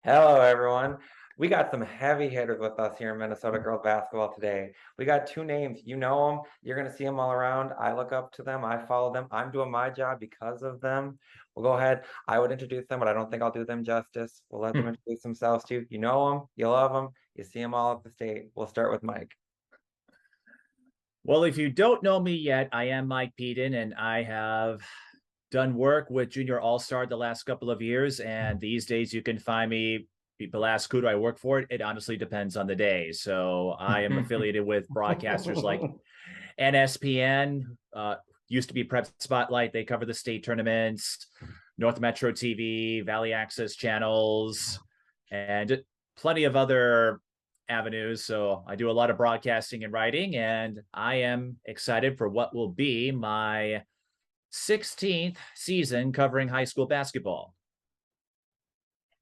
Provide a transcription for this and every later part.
Hello, everyone. We got some heavy hitters with us here in Minnesota girls basketball today. We got two names. You know them. You're going to see them all around. I look up to them. I follow them. I'm doing my job because of them. We'll go ahead. I would introduce them, but I don't think I'll do them justice. We'll let them introduce themselves too. You know them. You love them. You see them all at the state. We'll start with Mike. Well, if you don't know me yet, I am Mike Peden, and I have done work with Junior All-Star the last couple of years. And these days you can find me, people ask who do I work for? It honestly depends on the day. So I am affiliated with broadcasters like NSPN, used to be Prep Spotlight. They cover the state tournaments, North Metro TV, Valley Access channels, and plenty of other avenues. So I do a lot of broadcasting and writing, and I am excited for what will be my 16th season covering high school basketball.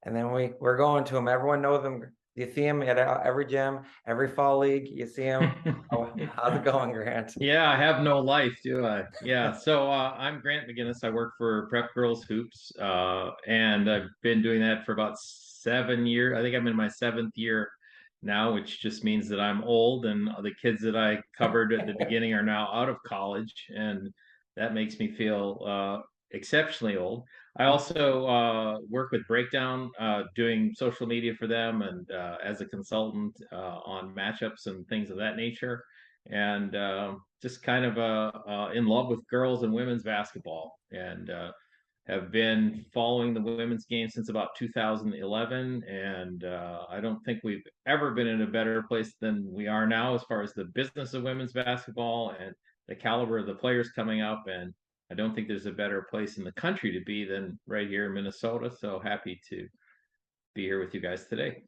And then we're going to them. Everyone knows them. You see them at every gym, every fall league. You see them. Oh, how's it going, Grant? Yeah, I have no life, do I? Yeah, so I'm Grant McGinnis. I work for Prep Girls Hoops, and I've been doing that for about 7 years. I think I'm in my seventh year now, which just means that I'm old, and the kids that I covered at the beginning are now out of college, and that makes me feel exceptionally old. I also work with Breakout, doing social media for them, and as a consultant on matchups and things of that nature, and just kind of in love with girls and women's basketball, and have been following the women's game since about 2011. And I don't think we've ever been in a better place than we are now as far as the business of women's basketball and the caliber of the players coming up. And I don't think there's a better place in the country to be than right here in Minnesota. So happy to be here with you guys today.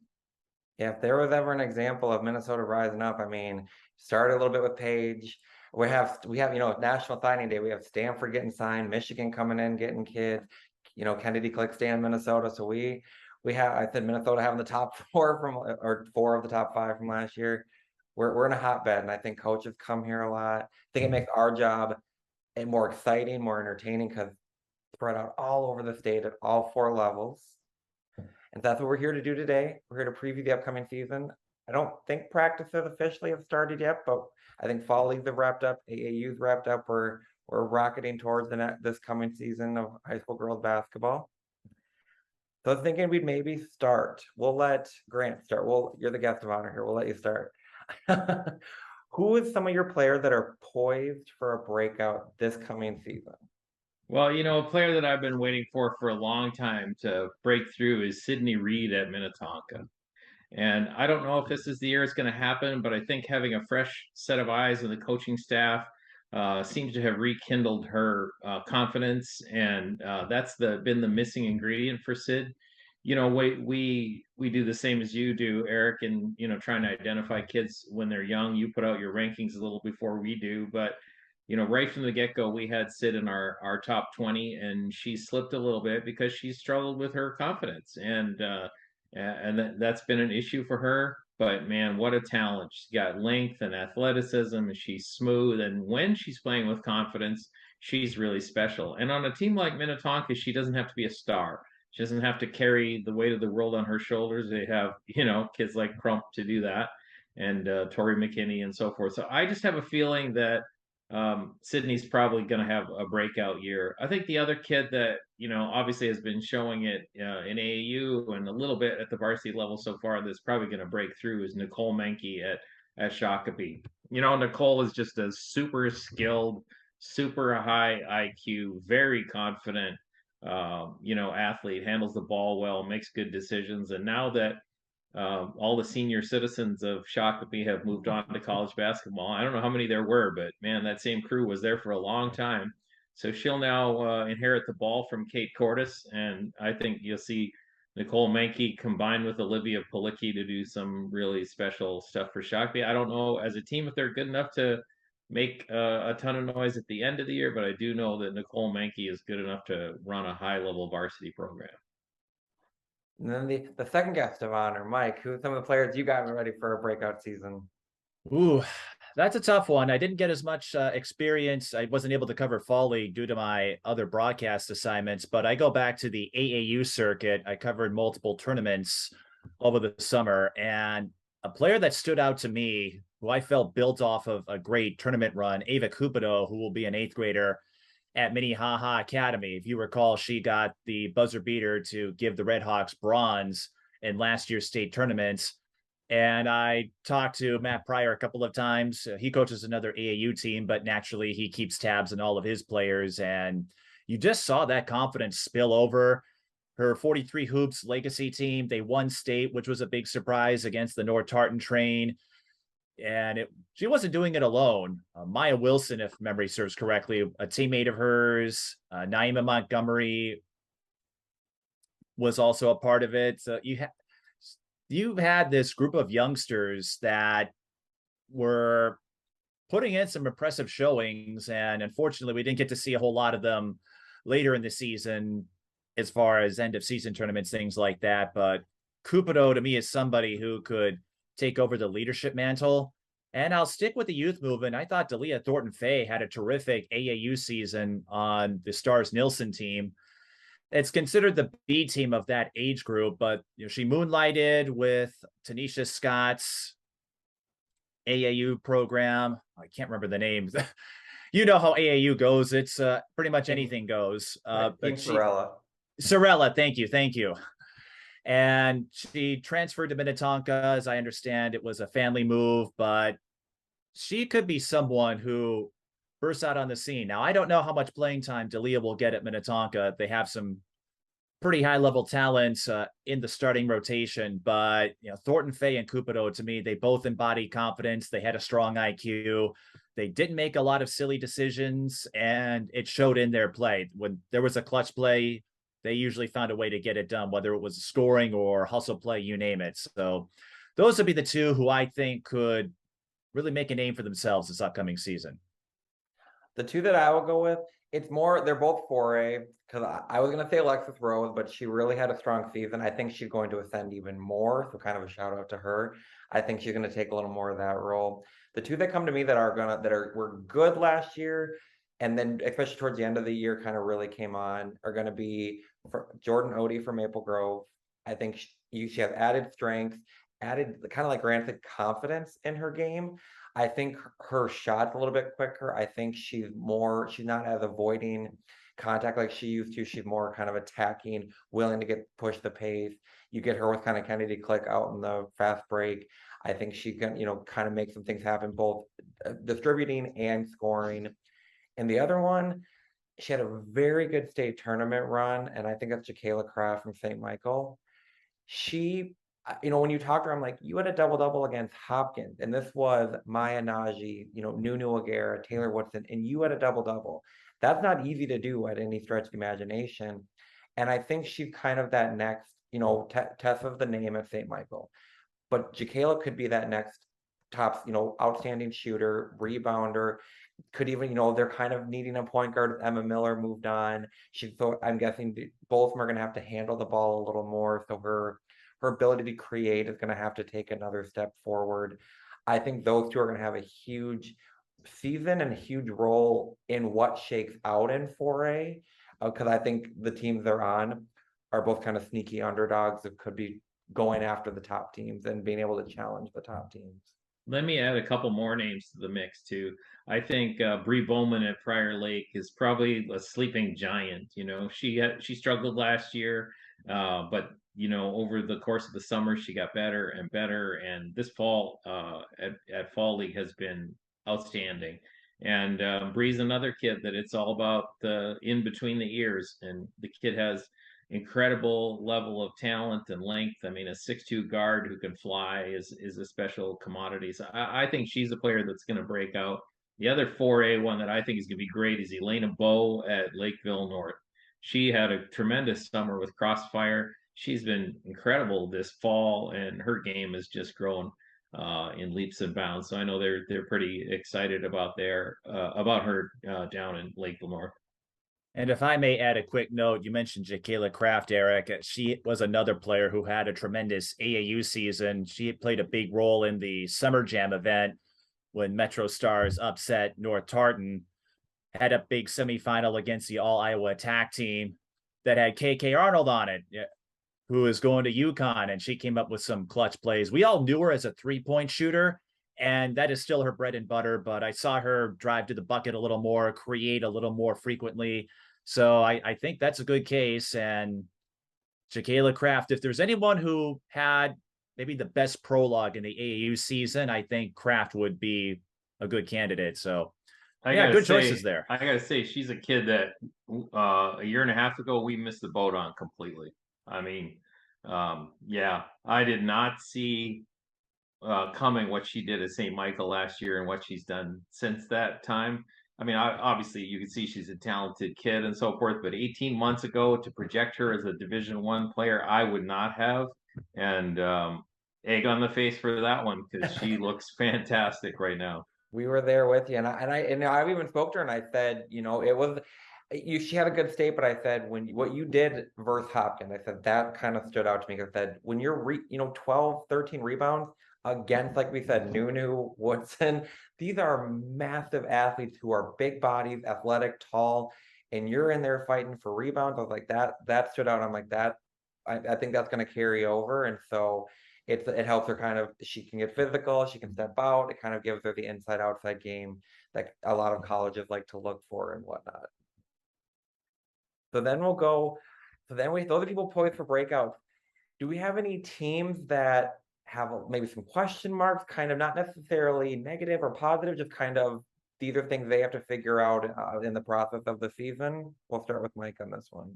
Yeah, if there was ever an example of Minnesota rising up, I mean, started a little bit with Page. We have National Signing Day. We have Stanford getting signed, Michigan coming in getting kids. Kennedy Click staying in Minnesota. So we have I said Minnesota having the top four or four of the top five from last year. We're in a hotbed, and I think coaches come here a lot. I think it makes our job more exciting, more entertaining because spread out all over the state at all four levels. And that's what we're here to do today. We're here to preview the upcoming season. I don't think practices officially have started yet, but I think fall leagues have wrapped up. AAU's wrapped up. We're rocketing towards this coming season of high school girls basketball. So I was thinking we'd maybe start. We'll let Grant start. You're the guest of honor here. We'll let you start. Who is some of your players that are poised for a breakout this coming season? Well, a player that I've been waiting for a long time to break through is Sydney Reed at Minnetonka. And I don't know if this is the year it's going to happen, but I think having a fresh set of eyes in the coaching staff seems to have rekindled her confidence, and that's been the missing ingredient for Sid. We do the same as you do, Eric, and trying to identify kids when they're young. You put out your rankings a little before we do, but right from the get-go, we had Sid in our top 20, and she slipped a little bit because she struggled with her confidence, and that's been an issue for her. But man, what a talent! She's got length and athleticism, and she's smooth. And when she's playing with confidence, she's really special. And on a team like Minnetonka, she doesn't have to be a star. She doesn't have to carry the weight of the world on her shoulders. They have, kids like Crump to do that, and Tori McKinney and so forth. So I just have a feeling that Sydney's probably going to have a breakout year. I think the other kid that obviously has been showing it in AAU and a little bit at the varsity level so far that's probably going to break through is Nicole Menke at Shakopee. Nicole is just a super skilled, super high IQ, very confident, athlete, handles the ball well, makes good decisions, and now that all the senior citizens of Shakopee have moved on to college basketball. I don't know how many there were, but man, that same crew was there for a long time. So she'll now inherit the ball from Kate Cordes, and I think you'll see Nicole Menke combined with Olivia Palicki to do some really special stuff for Shakopee. I don't know as a team if they're good enough to make a ton of noise at the end of the year, but I do know that Nicole Menke is good enough to run a high-level varsity program. And then the second guest of honor, Mike, who's some of the players you got ready for a breakout season? Ooh, That's a tough one. I didn't get as much experience. I wasn't able to cover fall league due to my other broadcast assignments, but I go back to the AAU circuit. I covered multiple tournaments over the summer, and a player that stood out to me, who I felt built off of a great tournament run, Ava Cupido, who will be an 8th grader at Minnehaha Academy. If you recall, she got the buzzer beater to give the Redhawks bronze in last year's state tournaments. And I talked to Matt Pryor a couple of times. He coaches another AAU team, but naturally he keeps tabs on all of his players. And you just saw that confidence spill over. Her 43 Hoops legacy team, they won state, which was a big surprise against the North Tartan train. And she wasn't doing it alone. Maya Wilson, if memory serves correctly, a teammate of hers, Naima Montgomery was also a part of it. So you've had this group of youngsters that were putting in some impressive showings, and unfortunately we didn't get to see a whole lot of them later in the season as far as end of season tournaments, things like that. But Cupido to me is somebody who could take over the leadership mantle. And I'll stick with the youth movement. I thought Dalia Thornton Fay had a terrific AAU season on the Stars Nielsen team. It's considered the B team of that age group, but she moonlighted with Tanisha Scott's AAU program. I can't remember the names. You know how AAU goes. It's pretty much anything goes. Sorella, thank you. And she transferred to Minnetonka. As I understand, it was a family move, but she could be someone who bursts out on the scene. Now, I don't know how much playing time Dalia will get at Minnetonka. They have some pretty high-level talents in the starting rotation, but Thornton Fay and Cupido, to me, they both embody confidence. They had a strong IQ. They didn't make a lot of silly decisions, and it showed in their play. When there was a clutch play, they usually found a way to get it done, whether it was scoring or hustle play, you name it. So those would be the two who I think could really make a name for themselves this upcoming season. The two that I will go with, it's more, they're both 4A, because I was going to say Alexis Rose, but she really had a strong season. I think she's going to ascend even more, so kind of a shout out to her. I think she's going to take a little more of that role. The two that come to me that were good last year, and then especially towards the end of the year kind of really came on, are going to be Jordan Odie from Maple Grove. I think she has added strength, added kind of like granted confidence in her game. I think her shot's a little bit quicker. I think she's not as avoiding contact like she used to. She's more kind of attacking, willing to push the pace. You get her with kind of Kennedy Click out in the fast break. I think she can, kind of make some things happen, both distributing and scoring. And the other one, she had a very good state tournament run, and I think that's Jacayla Kraft from St. Michael. She, when you talk to her, I'm like, you had a double-double against Hopkins, and this was Maya Najee, Nunu Aguirre, Taylor Woodson, and you had a double-double. That's not easy to do at any stretch of the imagination. And I think she's kind of that next, Tessa's the name at St. Michael. But Jacayla could be that next top, outstanding shooter, rebounder, could even, they're kind of needing a point guard. Emma Miller moved on. I'm guessing both of them are going to have to handle the ball a little more. So her ability to create is going to have to take another step forward. I think those two are going to have a huge season and a huge role in what shakes out in 4A, because I think the teams they're on are both kind of sneaky underdogs that could be going after the top teams and being able to challenge the top teams. Let me add a couple more names to the mix too. I think Bree Bowman at Prior Lake is probably a sleeping giant. She struggled last year, but over the course of the summer she got better and better. And this fall at Fall League has been outstanding. And Bree's another kid that it's all about the in between the ears, and the kid has incredible level of talent and length. I mean, a 6'2" guard who can fly is a special commodity. So I think she's a player that's going to break out. The other 4A one that I think is going to be great is Elena Bowe at Lakeville North. She had a tremendous summer with Crossfire. She's been incredible this fall, and her game has just grown in leaps and bounds. So I know they're pretty excited about her down in Lakeville North. And if I may add a quick note, you mentioned Jacayla Kraft, Eric. She was another player who had a tremendous AAU season. She played a big role in the Summer Jam event when Metro Stars upset North Tartan, had a big semifinal against the All Iowa Attack team that had KK Arnold on it, who is going to UConn, and she came up with some clutch plays. We all knew her as a 3-point shooter, and that is still her bread and butter, but I saw her drive to the bucket a little more, create a little more frequently. So I think that's a good case. And Jacayla Kraft, if there's anyone who had maybe the best prologue in the AAU season, I think Kraft would be a good candidate. So yeah, good choices there. I gotta say, she's a kid that a year and a half ago we missed the boat on completely. I mean, yeah, I did not see coming what she did at St. Michael last year and what she's done since that time. I mean, obviously you can see she's a talented kid and so forth, but 18 months ago to project her as a Division I player, I would not have. And egg on the face for that one because she looks fantastic right now. We were there with you, and I've even spoke to her, and I said, it was she had a good state, but I said what you did versus Hopkins, I said that kind of stood out to me. I said when you're 12, 13 rebounds against, like we said, Nunu, Woodson, these are massive athletes who are big bodies, athletic, tall, and you're in there fighting for rebounds. I was like that stood out. I'm like that. I think that's going to carry over, and so. It helps her kind of, she can get physical, she can step out, it kind of gives her the inside outside game that a lot of colleges like to look for and whatnot. So then those are people poised for breakouts. Do we have any teams that have maybe some question marks, kind of not necessarily negative or positive, just kind of these are things they have to figure out in the process of the season? We'll start with Mike on this one.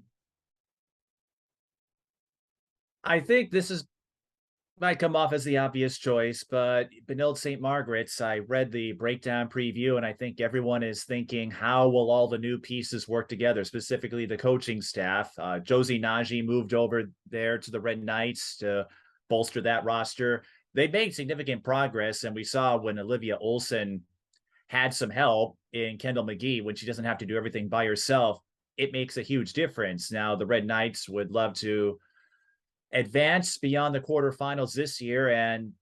I think this might come off as the obvious choice, but Benilde St. Margaret's, I read the breakdown preview, and I think everyone is thinking, how will all the new pieces work together, specifically the coaching staff? Josie Najee moved over there to the Red Knights to bolster that roster. They made significant progress, and we saw when Olivia Olson had some help in Kendall McGee, when she doesn't have to do everything by herself, it makes a huge difference. Now, the Red Knights would love to advance beyond the quarterfinals this year, and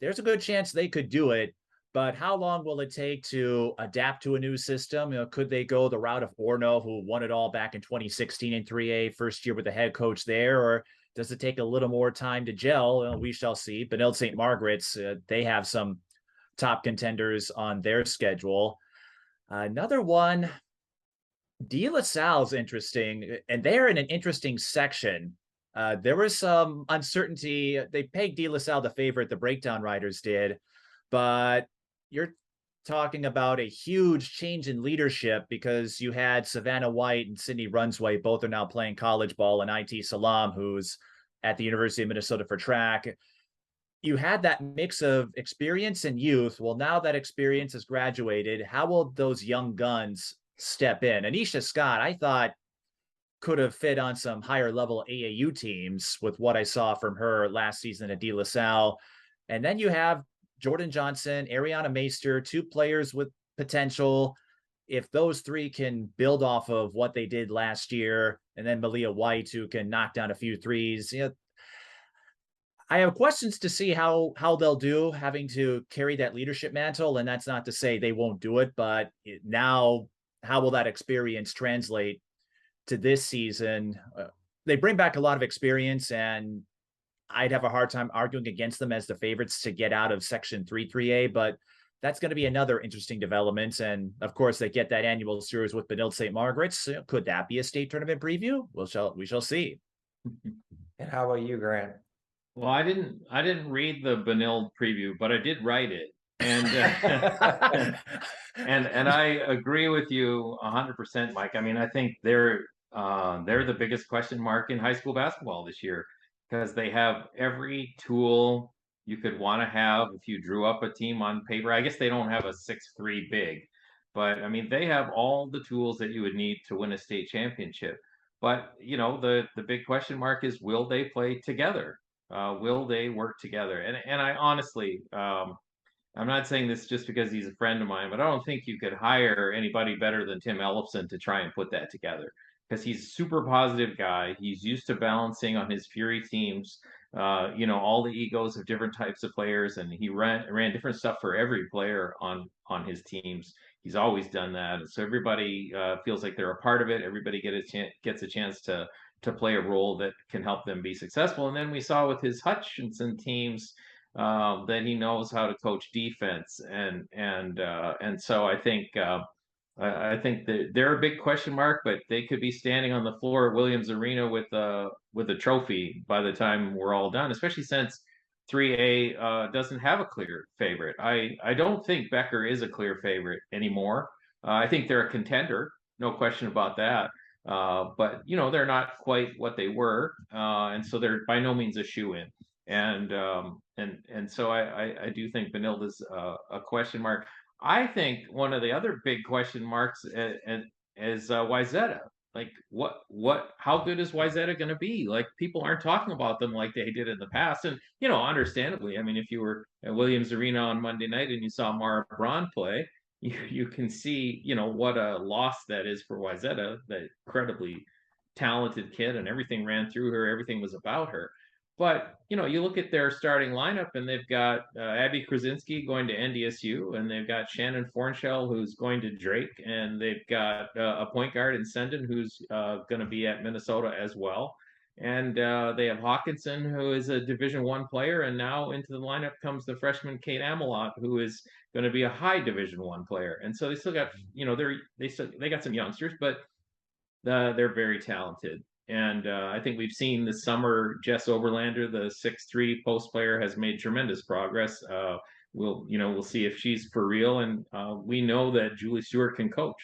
there's a good chance they could do it. But how long will it take to adapt to a new system? Could they go the route of Orno, who won it all back in 2016 in 3A, first year with the head coach there, or does it take a little more time to gel? We shall see. Benilde St. Margaret's, they have some top contenders on their schedule. Another one, De La Salle's interesting, and they're in an interesting section. There was some uncertainty. They pegged De La Salle the favorite, the breakdown writers did, but you're talking about a huge change in leadership because you had Savannah White and Sydney Runsway, both are now playing college ball, and IT Salam, who's at the University of Minnesota for track. You had that mix of experience and youth. Well, now that experience has graduated, how will those young guns step in? Anisha Scott, I thought, could have fit on some higher level AAU teams with what I saw from her last season at De La Salle. And then you have Jordan Johnson, Ariana Meister, two players with potential. If those three can build off of what they did last year, and then Malia White, who can knock down a few threes, I have questions to see how they'll do having to carry that leadership mantle. And that's not to say they won't do it, but now how will that experience translate to this season? They bring back a lot of experience, and I'd have a hard time arguing against them as the favorites to get out of Section 3A, but that's going to be another interesting development. And of course, they get that annual series with Benilde St. Margaret's. Could that be a state tournament preview? We shall see. And how about you, Grant? Well, I didn't read the Benilde preview, but I did write it, and and I agree with you 100%, Mike. I mean, I think they're the biggest question mark in high school basketball this year because they have every tool you could want to have if you drew up a team on paper. I guess they don't have a 6'3" big, but I mean, they have all the tools that you would need to win a state championship. But the big question mark is, will they play together? Will they work together? And I honestly, I'm not saying this just because he's a friend of mine, but I don't think you could hire anybody better than Tim Ellefson to try and put that together because he's a super positive guy. He's used to balancing on his Fury teams all the egos of different types of players, and he ran different stuff for every player on his teams. He's always done that, and so everybody feels like they're a part of it. Everybody gets a chance to play a role that can help them be successful. And then we saw with his Hutchinson teams that he knows how to coach defense, and so I think that they're a big question mark, but they could be standing on the floor at Williams Arena with a trophy by the time we're all done. Especially since 3A doesn't have a clear favorite. I don't think Becker is a clear favorite anymore. I think they're a contender, no question about that. But they're not quite what they were, and so they're by no means a shoe-in. And so I do think Benilde's a question mark. I think one of the other big question marks is Wyzetta. Like, how good is Wyzetta going to be? Like, people aren't talking about them like they did in the past. And, understandably, I mean, if you were at Williams Arena on Monday night and you saw Mara Braun play, you can see, what a loss that is for Wyzetta, that incredibly talented kid, and everything ran through her, everything was about her. But you look at their starting lineup, and they've got Abby Krasinski going to NDSU, and they've got Shannon Fornshell who's going to Drake, and they've got a point guard in Sendon who's going to be at Minnesota as well. And they have Hawkinson, who is a Division I player, and now into the lineup comes the freshman Kate Amelot, who is going to be a high Division I player. And so they still got, they got some youngsters, but they're very talented. And I think we've seen this summer, Jess Oberlander, the 6'3" post player, has made tremendous progress. We'll see if she's for real. And we know that Julie Stewart can coach.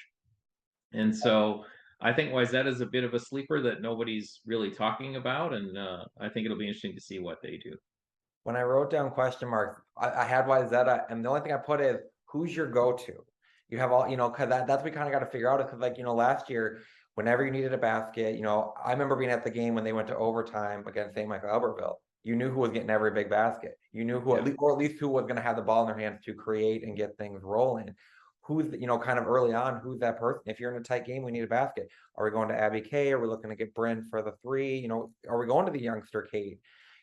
And so I think Wyzetta is a bit of a sleeper that nobody's really talking about. And I think it'll be interesting to see what they do. When I wrote down question marks, I had Wyzetta, and the only thing I put is, who's your go-to? You have all, because that's what we kind of got to figure out. Because, last year, whenever you needed a basket, I remember being at the game when they went to overtime against St. Michael Albertville. You knew who was getting every big basket. You knew who, at least who was going to have the ball in their hands to create and get things rolling. Who's, kind of early on, who's that person? If you're in a tight game, we need a basket. Are we going to Abby K? Are we looking to get Bryn for the 3? Are we going to the youngster Kate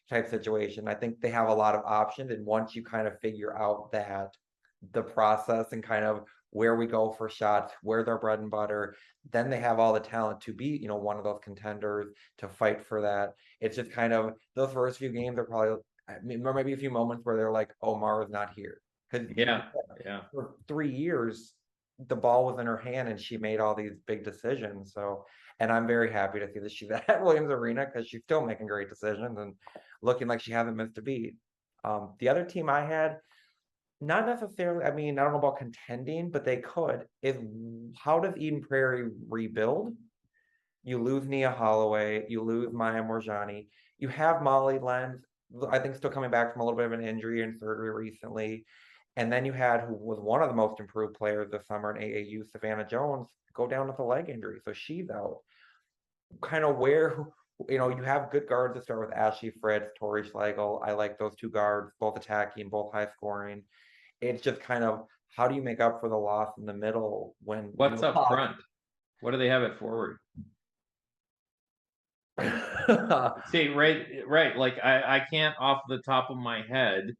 type situation? I think they have a lot of options. And once you kind of figure out the process and kind of where we go for shots, where their bread and butter, then they have all the talent to be, one of those contenders, to fight for that. It's just kind of those first few games are probably, there might be a few moments where they're like, oh, Mara's not here. Because for 3 years, the ball was in her hand and she made all these big decisions. So, and I'm very happy to see that she's at Williams Arena, because she's still making great decisions and looking like she hasn't missed a beat. The other team I had, not necessarily, I mean, I don't know about contending, but they could, is how does Eden Prairie rebuild? You lose Nia Holloway, you lose Maya Morjani, you have Molly Lenz, I think still coming back from a little bit of an injury and surgery recently. And then you had, who was one of the most improved players this summer in AAU, Savannah Jones, go down with a leg injury. So she's out. Kind of where, you have good guards to start with: Ashley Fritz, Tori Schlegel. I like those two guards, both attacking, both high scoring. It's just kind of, how do you make up for the loss in the middle when what's up front? What do they have at forward? See, right. Like I can't off the top of my head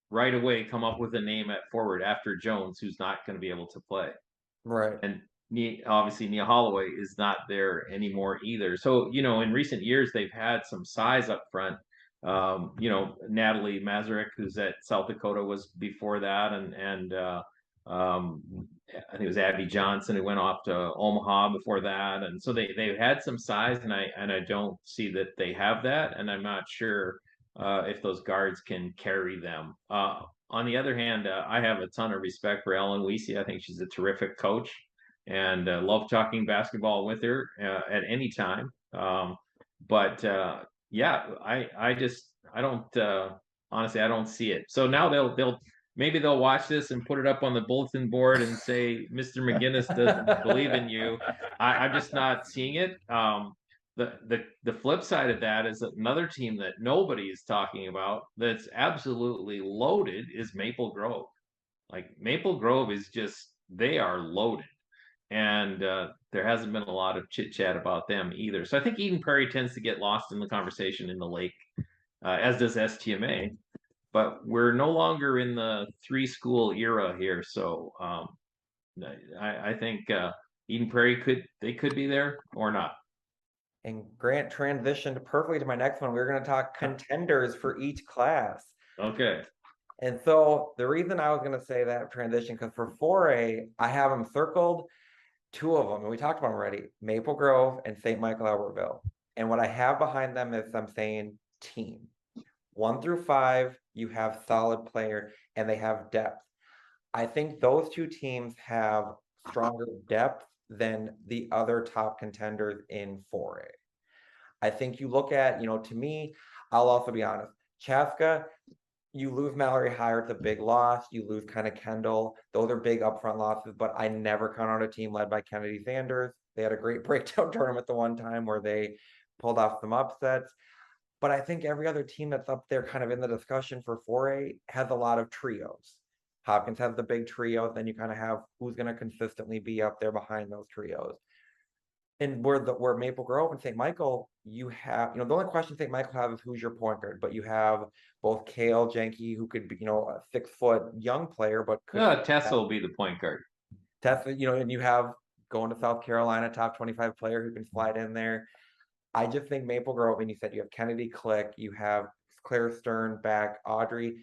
right away come up with a name at forward after Jones, who's not going to be able to play. Right. And obviously Nia Holloway is not there anymore either. So, in recent years, they've had some size up front. Natalie Mazurek, who's at South Dakota, was before that. And I think it was Abby Johnson who went off to Omaha before that. And so they've had some size, and I don't see that they have that. And I'm not sure if those guards can carry them. On the other hand, I have a ton of respect for Ellen Weesey. I think she's a terrific coach, and love talking basketball with her at any time. But I don't honestly, I don't see it. So now maybe they'll watch this and put it up on the bulletin board and say, Mr. McGinnis doesn't believe in you. I'm just not seeing it. The flip side of that is another team that nobody is talking about that's absolutely loaded is Maple Grove. Like, Maple Grove is just, they are loaded. And there hasn't been a lot of chit chat about them either. So I think Eden Prairie tends to get lost in the conversation in the Lake as does STMA. But we're no longer in the 3-school era here, so I think Eden Prairie could be there or not. And Grant transitioned perfectly to my next one. We're going to talk contenders for each class. Okay. And so the reason I was going to say that transition, because for 4A, I have them circled, two of them, and we talked about them already, Maple Grove and St. Michael Albertville. And what I have behind them is I'm saying team. 1 through 5, you have solid player and they have depth. I think those two teams have stronger depth than the other top contenders in 4A. I think you look at, to me, I'll also be honest, Chaska, you lose Mallory Hire, it's a big loss. You lose kind of Kendall. Those are big upfront losses, but I never count on a team led by Kennedy Sanders. They had a great breakdown tournament the one time where they pulled off some upsets. But I think every other team that's up there kind of in the discussion for 4A has a lot of trios. Hopkins has the big trio, then you kind of have who's going to consistently be up there behind those trios. And where Maple Grove and St. Michael, you have, the only question St. Michael has is who's your point guard, but you have both Kale Jenke, who could be, a 6-foot young player, but could Tessa will be the point guard. Tessa, and you have going to South Carolina, top 25 player who can slide in there. I just think Maple Grove, and you said you have Kennedy Click, you have Claire Stern back, Audrey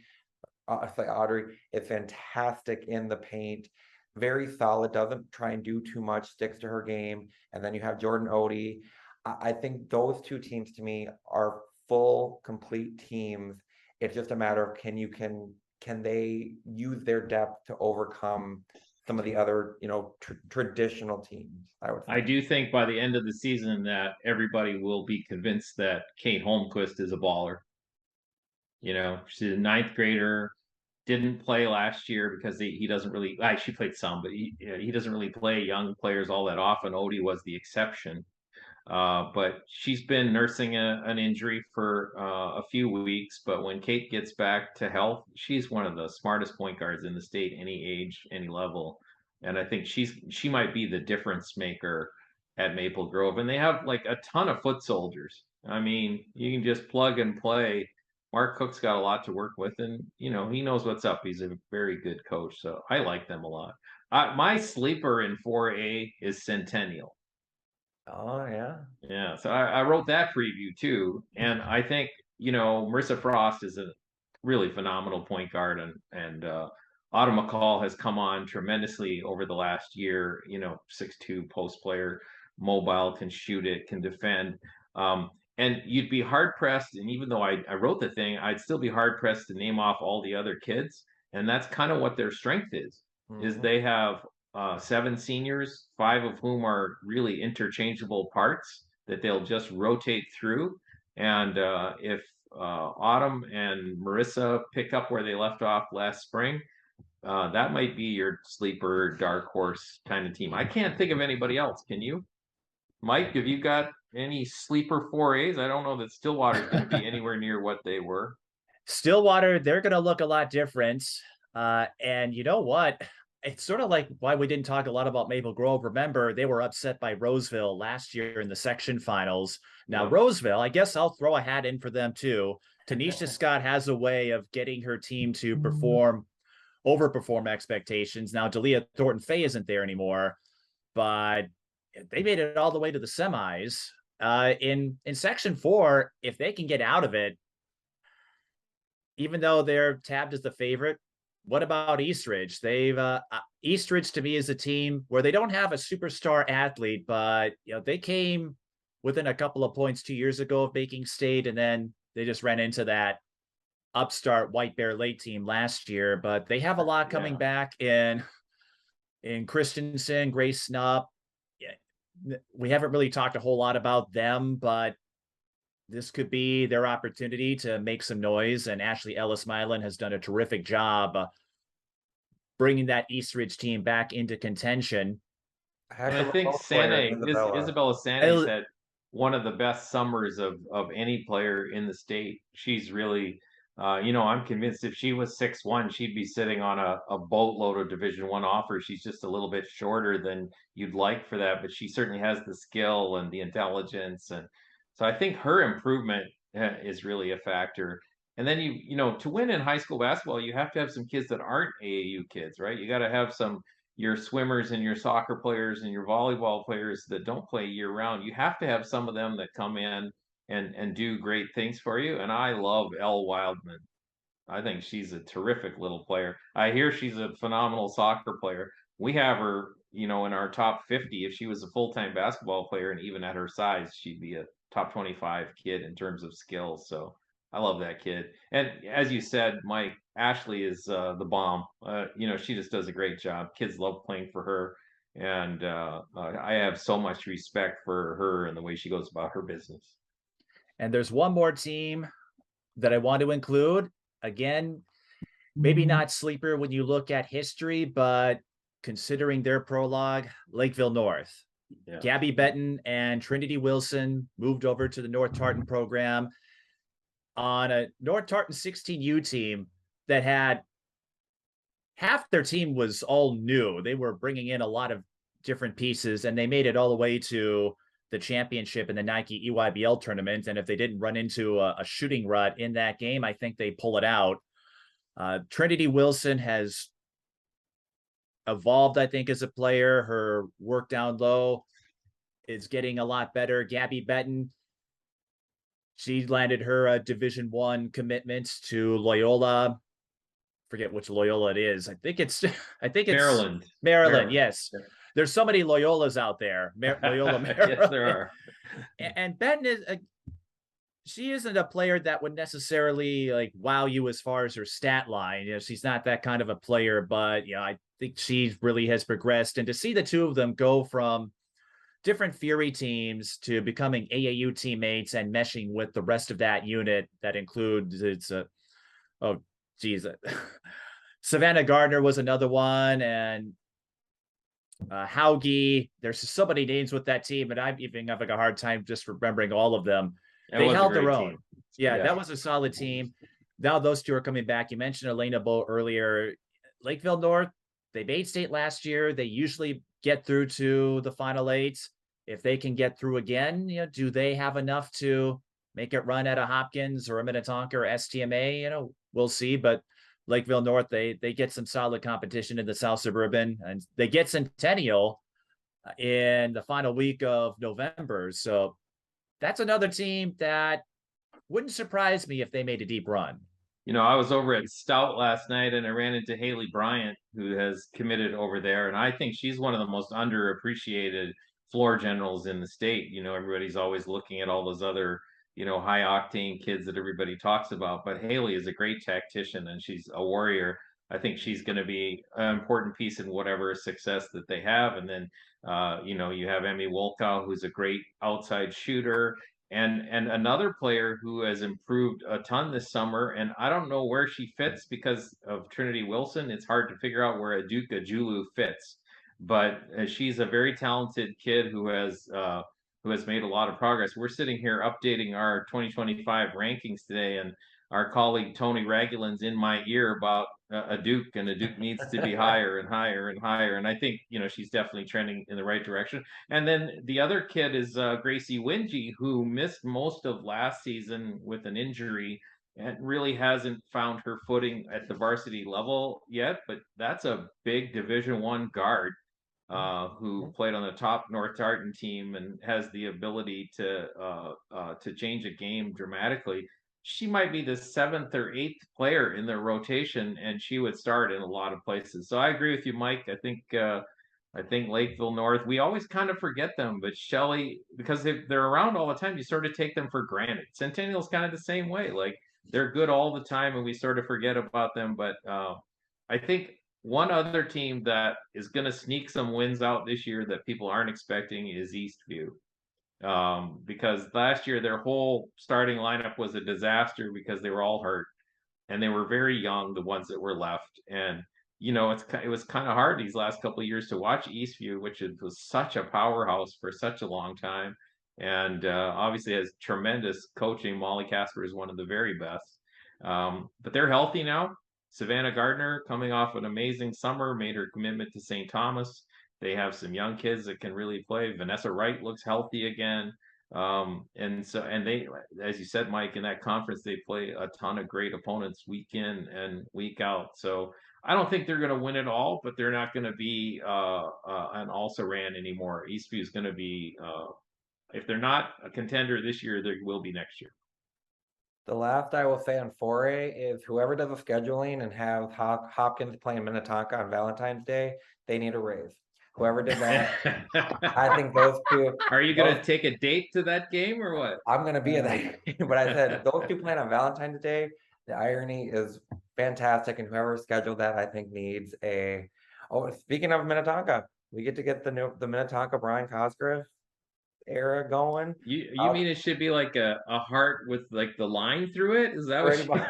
is fantastic in the paint, very solid, doesn't try and do too much, sticks to her game. And then you have Jordan Odie. I think those two teams to me are full, complete teams. It's just a matter of can they use their depth to overcome some of the other, traditional teams, I would say. I do think by the end of the season that everybody will be convinced that Kate Holmquist is a baller. She's a 9th grader, didn't play last year because he doesn't really, she played some, but he doesn't really play young players all that often. Odie was the exception. But she's been nursing an injury for a few weeks. But when Kate gets back to health, she's one of the smartest point guards in the state, any age, any level. And I think she might be the difference maker at Maple Grove. And they have like a ton of foot soldiers. I mean, you can just plug and play. Mark Cook's got a lot to work with, and he knows what's up. He's a very good coach, so I like them a lot. My sleeper in 4A is Centennial. Oh yeah. Yeah, so I wrote that preview too, and I think Marissa Frost is a really phenomenal point guard, and Autumn McCall has come on tremendously over the last year. 6'2" post player, mobile, can shoot it, can defend. And you'd be hard pressed, and even though I wrote the thing, I'd still be hard pressed to name off all the other kids, and that's kind of what their strength is. Is they have 7 seniors, 5 of whom are really interchangeable parts that they'll just rotate through. And if Autumn and Marissa pick up where they left off last spring, that might be your sleeper dark horse kind of team. I can't think of anybody else. Can you? Mike, have you got any sleeper 4As? I don't know that Stillwater's going to be anywhere near what they were. Stillwater, they're going to look a lot different. And you know what? It's sort of like why we didn't talk a lot about Maple Grove. Remember, they were upset by Roseville last year in the section finals. Now, Roseville, I guess I'll throw a hat in for them too. Tanisha Scott has a way of getting her team to overperform expectations. Now, Dalia Thornton-Fay isn't there anymore, but they made it all the way to the semis. In section 4, if they can get out of it, even though they're tabbed as the favorite, what about Eastridge? They've Eastridge to me is a team where they don't have a superstar athlete, but they came within a couple of points 2 years ago of making state, and then they just ran into that upstart White Bear Lake team last year. But they have a lot coming back in Christensen, Grace Snupp. We haven't really talked a whole lot about them, but this could be their opportunity to make some noise. And Ashley Ellis-Milan has done a terrific job bringing that Eastridge team back into contention. And I think Isabella Sane's had one of the best summers of any player in the state. She's really, I'm convinced if she was 6'1", she'd be sitting on a boatload of Division I offers. She's just a little bit shorter than you'd like for that, but she certainly has the skill and the intelligence. And so I think her improvement is really a factor. And then you know, to win in high school basketball, you have to have some kids that aren't AAU kids, right? You got to have some your swimmers and your soccer players and your volleyball players that don't play year round. You have to have some of them that come in and do great things for you. And I love Elle Wildman. I think she's a terrific little player. I hear she's a phenomenal soccer player. We have her, you know, in our top 50. If she was a full-time basketball player and even at her size, she'd be a top 25 kid in terms of skills. So I love that kid. And as you said, Mike, Ashley is the bomb. You know, she just does a great job. Kids love playing for her. And I have so much respect for her and the way she goes about her business. And there's one more team that I want to include. Again, maybe not sleeper when you look at history, but considering their prologue, Lakeville North. Yeah. Gabby Benton and Trinity Wilson moved over to the North Tartan program on a North Tartan 16U team that had half their team was all new. They were bringing in a lot of different pieces, and they made it all the way to the championship in the Nike EYBL tournament. And if they didn't run into a shooting rut in that game, I think they pull it out. Trinity Wilson has evolved, I think, as a player. Her work down low is getting a lot better. Gabby Benton, she landed her Division I commitment to Loyola. Forget which Loyola it is. I think it's Maryland. Maryland, yes. Yeah. There's so many Loyolas out there. Loyola, Maryland. Yes, there are. And Benton is she isn't a player that would necessarily like wow you as far as her stat line. You know, she's not that kind of a player, but you know, I think she really has progressed. And to see the two of them go from different Fury teams to becoming AAU teammates and meshing with the rest of that unit that includes Savannah Gardner was another one, and Hauge. There's so many names with that team, and I'm even having a hard time just remembering all of them. They held their own. Yeah, that was a solid team. Now those two are coming back. You mentioned Elena Bow earlier. Lakeville North, they made state last year. They usually get through to the final eight. If they can get through again, you know, do they have enough to make it run at a Hopkins or a Minnetonka or STMA? You know, we'll see. But Lakeville North, they get some solid competition in the South Suburban, and they get Centennial in the final week of November. So that's another team that wouldn't surprise me if they made a deep run. You know, I was over at Stout last night and I ran into Haley Bryant, who has committed over there. And I think she's one of the most underappreciated floor generals in the state. You know, everybody's always looking at all those other, you know, high octane kids that everybody talks about. But Haley is a great tactician and she's a warrior. I think she's going to be an important piece in whatever success that they have. And then, you know, you have Emmy Wolkow, who's a great outside shooter. And another player who has improved a ton this summer, and I don't know where she fits because of Trinity Wilson. It's hard to figure out where Aduka Julu fits, but she's a very talented kid who has made a lot of progress. We're sitting here updating our 2025 rankings today, and our colleague Tony Ragulin's in my ear about a Duke, and a Duke needs to be higher and higher and higher. And I think, you know, she's definitely trending in the right direction. And then the other kid is Gracie Wingy, who missed most of last season with an injury and really hasn't found her footing at the varsity level yet. But that's a big Division I guard who played on the top North Tartan team and has the ability to change a game dramatically. She might be the seventh or eighth player in their rotation, and she would start in a lot of places. So I agree with you, Mike. I think Lakeville North. We always kind of forget them, but Shelley, because they're around all the time, you sort of take them for granted. Centennial's kind of the same way. Like they're good all the time, and we sort of forget about them. But I think one other team that is going to sneak some wins out this year that people aren't expecting is Eastview. Because last year their whole starting lineup was a disaster because they were all hurt and they were very young, the ones that were left. And you know, it was kind of hard these last couple of years to watch Eastview, which was such a powerhouse for such a long time, and obviously has tremendous coaching. Molly Casper is one of the very best, but they're healthy now. Savannah Gardner, coming off an amazing summer, made her commitment to St. Thomas. They have some young kids that can really play. Vanessa Wright looks healthy again. And they, as you said, Mike, in that conference, they play a ton of great opponents week in and week out. So I don't think they're going to win it all, but they're not going to be an also ran anymore. Eastview is going to be, if they're not a contender this year, they will be next year. The last I will say on 4A is whoever does the scheduling and have Hopkins playing Minnetonka on Valentine's Day, they need a raise. Whoever did that, I think those two. Are you going to take a date to that game or what? I'm going to be at that game, but I said those two playing on Valentine's Day. The irony is fantastic, and whoever scheduled that, I think needs a. Oh, speaking of Minnetonka, we get to get the Minnetonka Brian Cosgrove era going. You mean it should be like a heart with like the line through it? Is that Pretty what?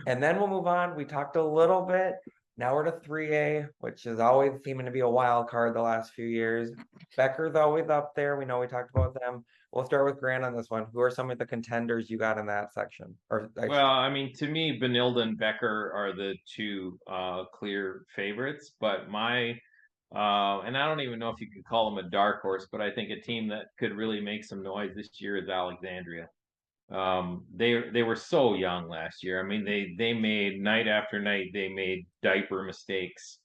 And then we'll move on. We talked a little bit. Now we're to 3A, which is always seeming to be a wild card the last few years. Becker's always up there. We know we talked about them. We'll start with Grant on this one. Who are some of the contenders you got in that section? Well, I mean, to me, Benilde and Becker are the two clear favorites. But my and I don't even know if you could call them a dark horse, but I think a team that could really make some noise this year is Alexandria. They were so young last year. I mean, they made night after night, they made diaper mistakes.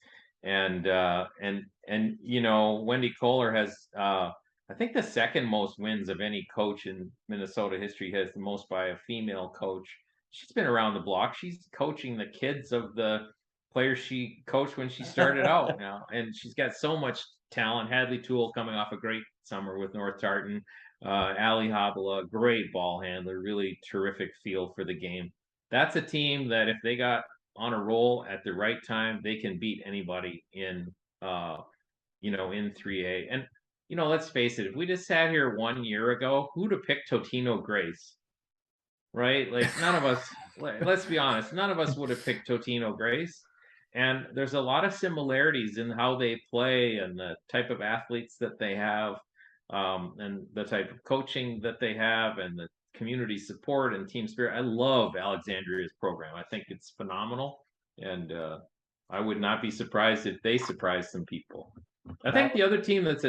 And you know, Wendy Kohler has I think the second most wins of any coach in Minnesota history, has the most by a female coach. She's been around the block. She's coaching the kids of the players she coached when she started out now. And she's got so much talent. Hadley Toole coming off a great summer with North Tartan. Ali Habala, great ball handler, really terrific feel for the game. That's a team that if they got on a roll at the right time, they can beat anybody in in 3A. And let's face it, if we just sat here 1 year ago, who'd have picked Totino Grace? Right? Like none of us, let's be honest, none of us would have picked Totino Grace. And there's a lot of similarities in how they play and the type of athletes that they have, and the type of coaching that they have, and the community support and team spirit. I love Alexandria's program. I think it's phenomenal. And I would not be surprised if they surprise some people. I think the other team that's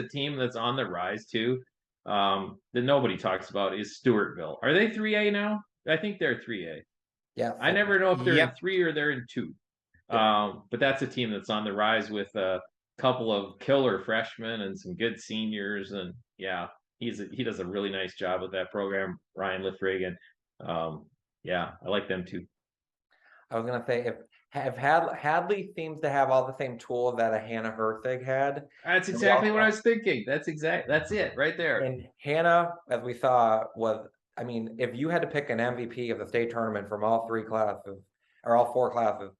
on the rise too, that nobody talks about, is Stewartville. Are they 3A now? I think they're 3A. Yeah. I never know if they're Yep. in 3 or they're in 2. But that's a team that's on the rise with a couple of killer freshmen and some good seniors. And yeah, he does a really nice job with that program, Ryan Lithrig. And yeah, I like them too. I was gonna say if Hadley seems to have all the same tools that a Hannah Herthig had. That's exactly what I was thinking. That's it right there. And Hannah, as we saw, was, I mean, if you had to pick an MVP of the state tournament from all 3 classes or all 4 classes,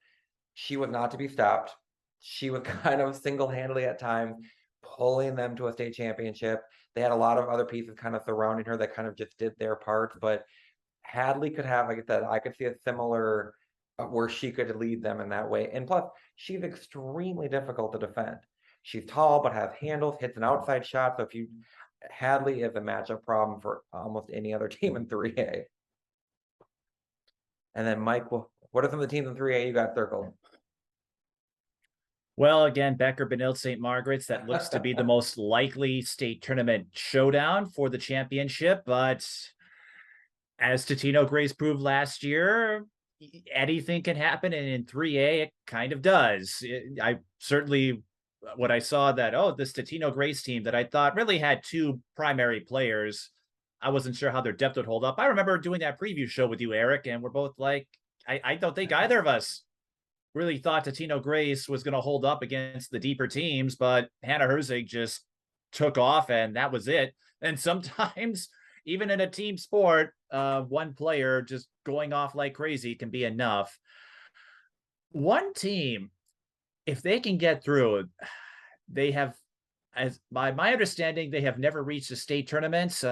she was not to be stopped. She was kind of single-handedly at times pulling them to a state championship. They had a lot of other pieces kind of surrounding her that kind of just did their part, but Hadley could have, like I said, I could see a similar where she could lead them in that way. And plus, she's extremely difficult to defend. She's tall, but has handles, hits an outside shot. So Hadley is a matchup problem for almost any other team in 3A. And then Mike, what are some of the teams in 3A you got circled? Well, again, Becker, Benilde, St. Margaret's, that looks to be the most likely state tournament showdown for the championship. But as Totino Grace proved last year, anything can happen. And in 3A, it kind of does. I certainly, when I saw that, this Totino Grace team that I thought really had 2 primary players, I wasn't sure how their depth would hold up. I remember doing that preview show with you, Eric, and we're both like, I don't think either of us really thought Totino Grace was going to hold up against the deeper teams, but Hannah Herzig just took off and that was it. And sometimes even in a team sport, one player just going off like crazy can be enough. One team, if they can get through, they have, as by my understanding, they have never reached a state tournament.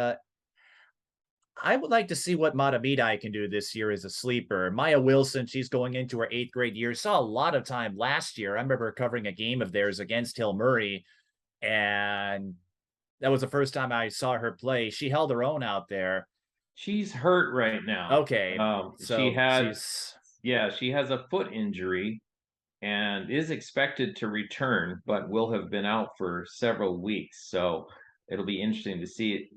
I would like to see what Matamidi can do this year as a sleeper. Maya Wilson, she's going into her 8th grade year. Saw a lot of time last year. I remember covering a game of theirs against Hill Murray, and that was the first time I saw her play. She held her own out there. She's hurt right now. Okay. So she has a foot injury and is expected to return, but will have been out for several weeks. So it'll be interesting to see it.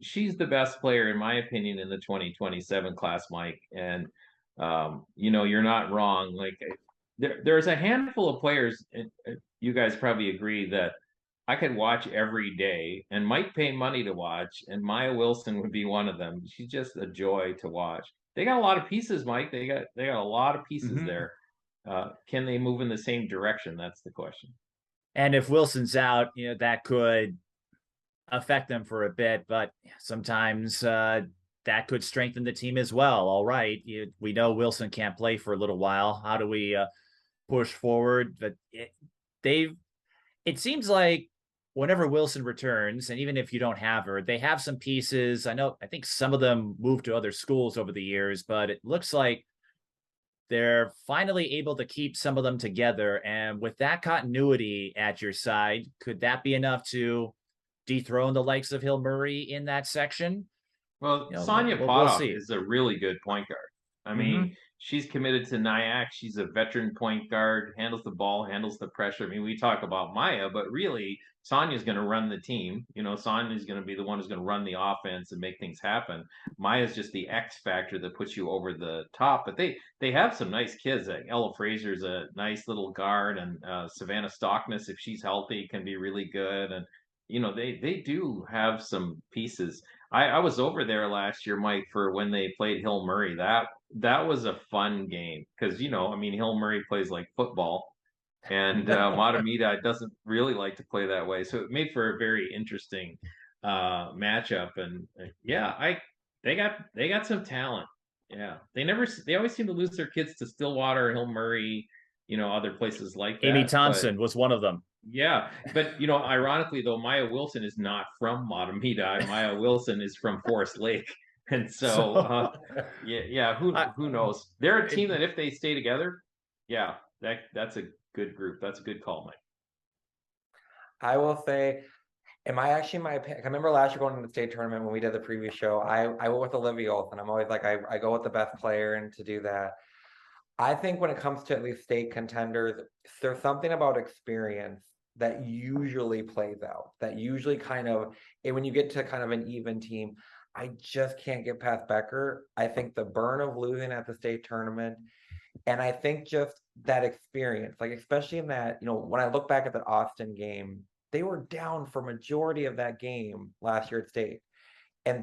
She's the best player in my opinion in the 2027 class, Mike. And you're not wrong. Like there's a handful of players, and you guys probably agree that I could watch every day and might pay money to watch, and Maya Wilson would be one of them. She's just a joy to watch. They got a lot of pieces, Mike. They got a lot of pieces there. Can they move in the same direction? That's the question. And if Wilson's out, that could affect them for a bit, but sometimes that could strengthen the team as well. All right, we know Wilson can't play for a little while. How do we push forward? But it seems like whenever Wilson returns, and even if you don't have her, they have some pieces. I think some of them moved to other schools over the years, but it looks like they're finally able to keep some of them together. And with that continuity at your side, could that be enough to dethrone the likes of Hill Murray in that section? Well, Sonia we'll Potoff see. is a really good point guard. I mean, she's committed to Nyack. She's a veteran point guard, handles the ball, handles the pressure. I mean, we talk about Maya, but really, Sonia's going to run the team. Sonia's going to be the one who's going to run the offense and make things happen. Maya's just the X factor that puts you over the top. But they have some nice kids. Like Ella Fraser's a nice little guard, and Savannah Stockness, if she's healthy, can be really good. And they do have some pieces. I was over there last year, Mike, for when they played Hill Murray. That was a fun game because Hill Murray plays like football, and Matamida doesn't really like to play that way. So it made for a very interesting matchup. And yeah, they got some talent. Yeah, they always seem to lose their kids to Stillwater, Hill Murray, other places like that. Amy Thompson was one of them. Yeah, but ironically though, Maya Wilson is not from Matamida. Maya Wilson is from Forest Lake, and so who knows? They're a team that if they stay together, yeah, that's a good group. That's a good call, Mike. I will say, I remember last year going to the state tournament when we did the previous show. I went with Olivia Olson. I'm always like I go with the best player, and to do that. I think when it comes to at least state contenders, there's something about experience that usually plays out. That usually when you get to kind of an even team, I just can't get past Becker. I think the burn of losing at the state tournament, and I think just that experience, like especially in that, when I look back at the Austin game, they were down for majority of that game last year at state,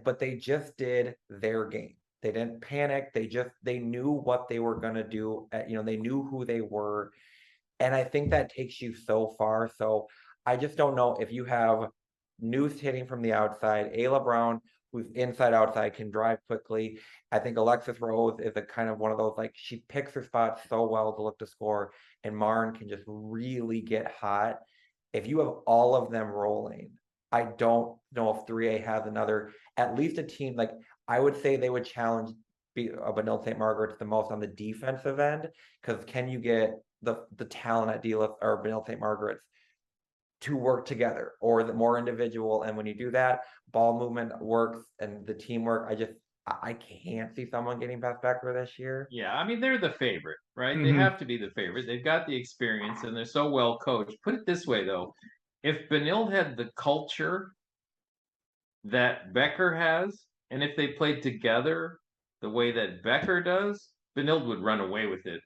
but they just did their game. They didn't panic. They knew what they were going to do. They knew who they were. And I think that takes you so far. So I just don't know if you have Noose hitting from the outside, Ayla Brown, who's inside outside, can drive quickly. I think Alexis Rose is a kind of one of those, like she picks her spots so well to look to score, and Marn can just really get hot. If you have all of them rolling, I don't know if 3A has at least a team like I would say they would challenge Benilde St. Margaret's the most on the defensive end, because can you get the talent at Benilde St. Margaret's to work together, or the more individual? And when you do that, ball movement works and the teamwork. I can't see someone getting past Becker this year. Yeah, they're the favorite, right? They have to be the favorite. They've got the experience and they're so well coached. Put it this way though, if Benilde had the culture that Becker has, and if they played together the way that Becker does, Benilde would run away with it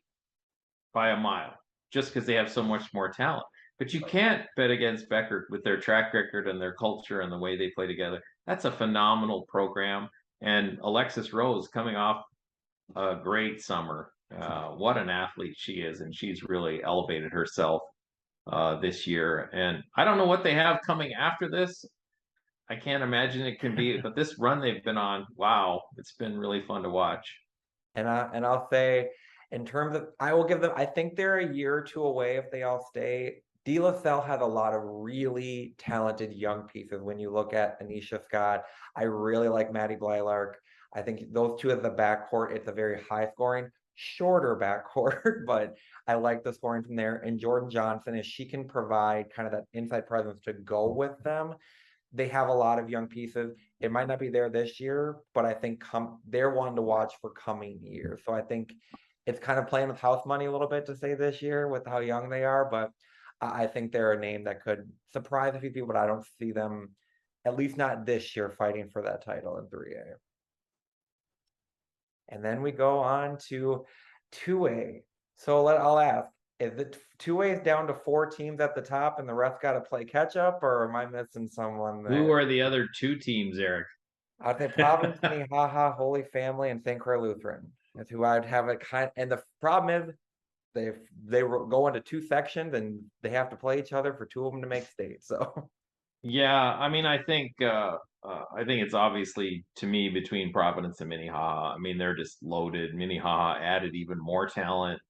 by a mile, just because they have so much more talent. But you can't bet against Becker with their track record and their culture and the way they play together. That's a phenomenal program. And Alexis Rose coming off a great summer. What an athlete she is. And she's really elevated herself this year. And I don't know what they have coming after this. I can't imagine it can be, but this run they've been on, wow, it's been really fun to watch. And I'll say, in terms of, I will give them, I think they're a year or two away if they all stay. De La Salle has a lot of really talented young pieces. When you look at Anisha Scott, I really like Maddie Blylark. I think those two at the backcourt, it's a very high scoring, shorter backcourt, but I like the scoring from there. And Jordan Johnson, if she can provide kind of that inside presence to go with them, they have a lot of young pieces. It might not be there this year, but I think they're one to watch for coming years. So I think it's kind of playing with house money a little bit to say this year with how young they are, but I think they're a name that could surprise a few people, but I don't see them at least not this year, fighting for that title in 3A. And then we go on to 2A. So I'll ask, is it 2A is down to 4 teams at the top and the rest got to play catch up, or am I missing someone there? Who are the other 2 teams, Eric? I'd say Providence, Minnehaha, Holy Family, and St. Croix Lutheran. That's who I'd have it kind. And the problem is, they go into 2 sections and they have to play each other for 2 of them to make state. So Yeah, I mean, I think it's obviously, to me, between Providence and Minnehaha. I mean, they're just loaded. Minnehaha added even more talent.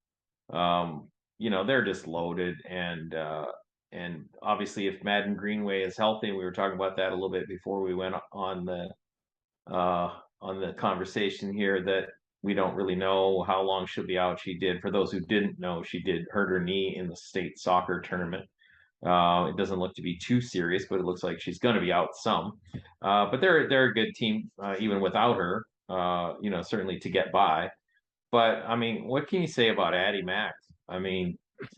They're just loaded, and obviously, if Madden Greenway is healthy, and we were talking about that a little bit before we went on the conversation here, that we don't really know how long she'll be out. For those who didn't know, she did hurt her knee in the state soccer tournament. It doesn't look to be too serious, but it looks like she's going to be out some. But they're a good team even without her. Certainly to get by. But I mean, what can you say about Addie Mack? I mean,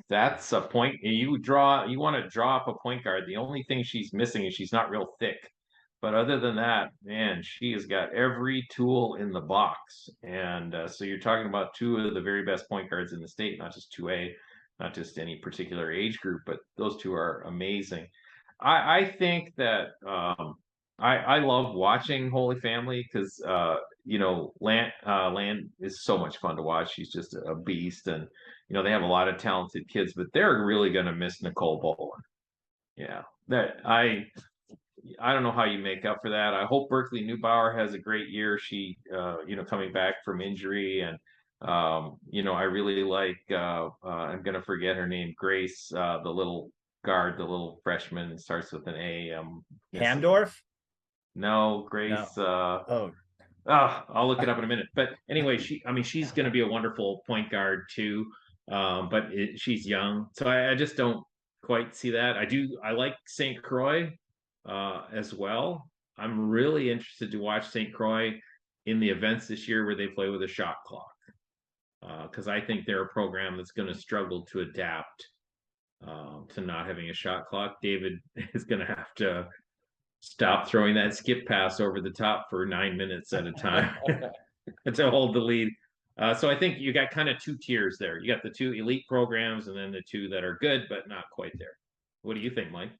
that's a point you want to draw up a point guard. The only thing she's missing is she's not real thick. But other than that, man, she has got every tool in the box. And so you're talking about 2 of the very best point guards in the state, not just 2A, not just any particular age group, but those 2 are amazing. I think that I love watching Holy Family because Land is so much fun to watch. She's just a beast, and they have a lot of talented kids, but they're really going to miss Nicole Bowen. Yeah, that I don't know how you make up for that. I hope Berkeley Neubauer has a great year. She, coming back from injury, and I really like. I'm going to forget her name, Grace, the little guard, the little freshman, starts with an A. Hamdorf? No, Grace. No. I'll look it up in a minute. But anyway, she's going to be a wonderful point guard too. But she's young, so I just don't quite see that. I like St. Croix as well. I'm really interested to watch St. Croix in the events this year where they play with a shot clock, because I think they're a program that's going to struggle to adapt to not having a shot clock. David is going to have to stop throwing that skip pass over the top for 9 minutes at a time to hold the lead. So I think you got kind of 2 tiers there. You got the 2 elite programs, and then the 2 that are good but not quite there. What do you think, Mike?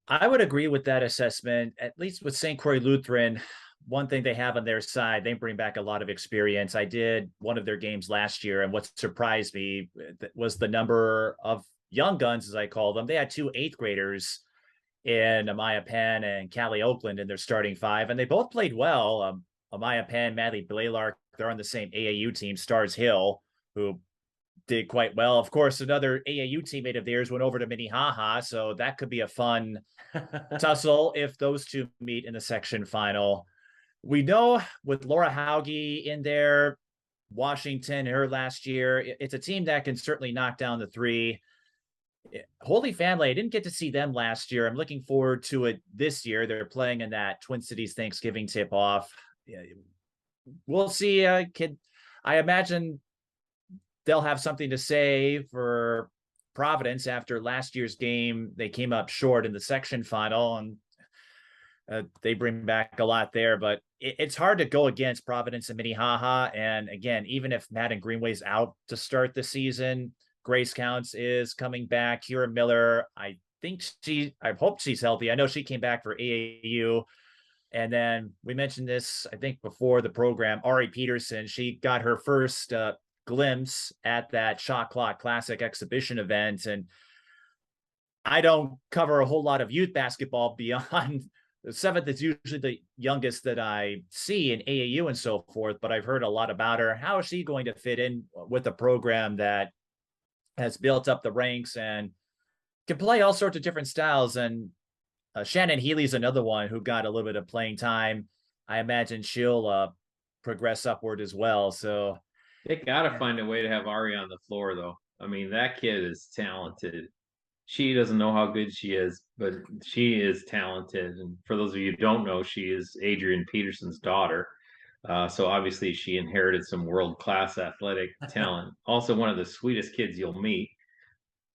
I would agree with that assessment. At least with St. Croix Lutheran, one thing they have on their side, they bring back a lot of experience. I did one of their games last year, and what surprised me was the number of young guns, as I call them. They had 2 8th graders in Amaya Penn and Callie Oakland in their starting 5, and they both played well. Amaya Penn, Maddie Blaylark, they're on the same AAU team, Stars Hill, who did quite well. Of course, another AAU teammate of theirs went over to Minnehaha, so that could be a fun tussle if those 2 meet in the section final. We know with Laura Hauge in there, Washington, her last year, it's a team that can certainly knock down the 3. Holy Family, I didn't get to see them last year. I'm looking forward to it this year. They're playing in that Twin Cities Thanksgiving tip-off. We'll see. I imagine they'll have something to say for Providence after last year's game. They came up short in the section final, and they bring back a lot there. But it's hard to go against Providence and Minnehaha. And again, even if Madden Greenway's out to start the season, Grace Counts is coming back. Kira Miller, I hope she's healthy. I know she came back for AAU. And then we mentioned this, I think, before the program. Ari Peterson, she got her first glimpse at that Shot Clock Classic exhibition event. And I don't cover a whole lot of youth basketball beyond the 7th is usually the youngest that I see in AAU and so forth, but I've heard a lot about her. How is she going to fit in with a program that has built up the ranks and can play all sorts of different styles? And Shannon Healy's another one who got a little bit of playing time. I imagine she'll progress upward as well. So they got to find a way to have Ari on the floor, though. I mean, that kid is talented. She doesn't know how good she is, but she is talented. And for those of you who don't know, she is Adrian Peterson's daughter. So obviously she inherited some world-class athletic talent. Also one of the sweetest kids you'll meet.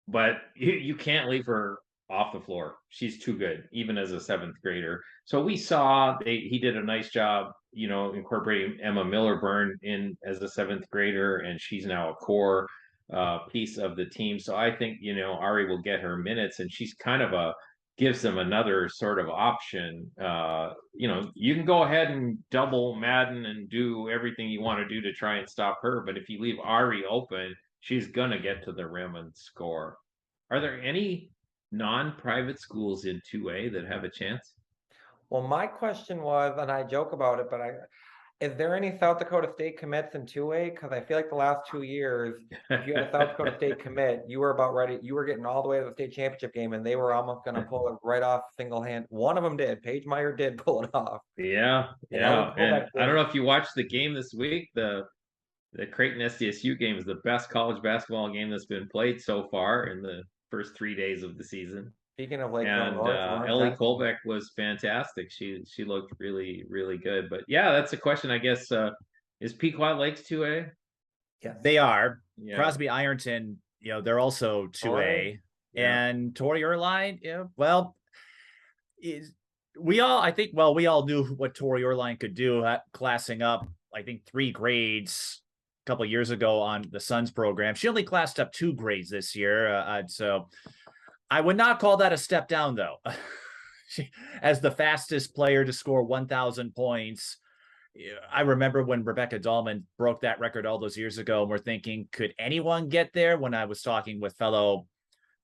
But you can't leave her off the floor. She's too good, even as a 7th grader. So we saw he did a nice job, incorporating Emma Miller-Byrne in as a 7th grader, and she's now a core piece of the team. So I think, Ari will get her minutes, and she's kind of gives them another sort of option. You can go ahead and double Madden and do everything you want to do to try and stop her. But if you leave Ari open, she's going to get to the rim and score. Are there any non-private schools in 2A that have a chance? Well, my question was, and I joke about it, but is there any South Dakota State commits in 2A? Because I feel like the last 2 years, if you had a South Dakota State commit, you were about ready. You were getting all the way to the state championship game, and they were almost going to pull it right off single hand. One of them did. Paige Meyer did pull it off. Yeah, And Ellie yeah. And Kovac I don't did. know if you watched the game this week. The Creighton SDSU game is the best college basketball game that's been played so far in the first 3 days of the season. Speaking of Lakeville And North, Lauren Ellie Jensen. Kolbeck was fantastic. She looked really, really good. But yeah, that's a question, I guess. Is Pequot Lakes 2A? Yes. They are. Yeah. Crosby Ironton, they're also 2A. Yeah. And Tori Erline, well, we all knew what Tori Erline could do, classing up, I think, 3 grades a couple of years ago on the Suns program. She only classed up 2 grades this year. So I would not call that a step down, though. As the fastest player to score 1,000 points, I remember when Rebecca Dahlman broke that record all those years ago, and we're thinking, could anyone get there? When I was talking with fellow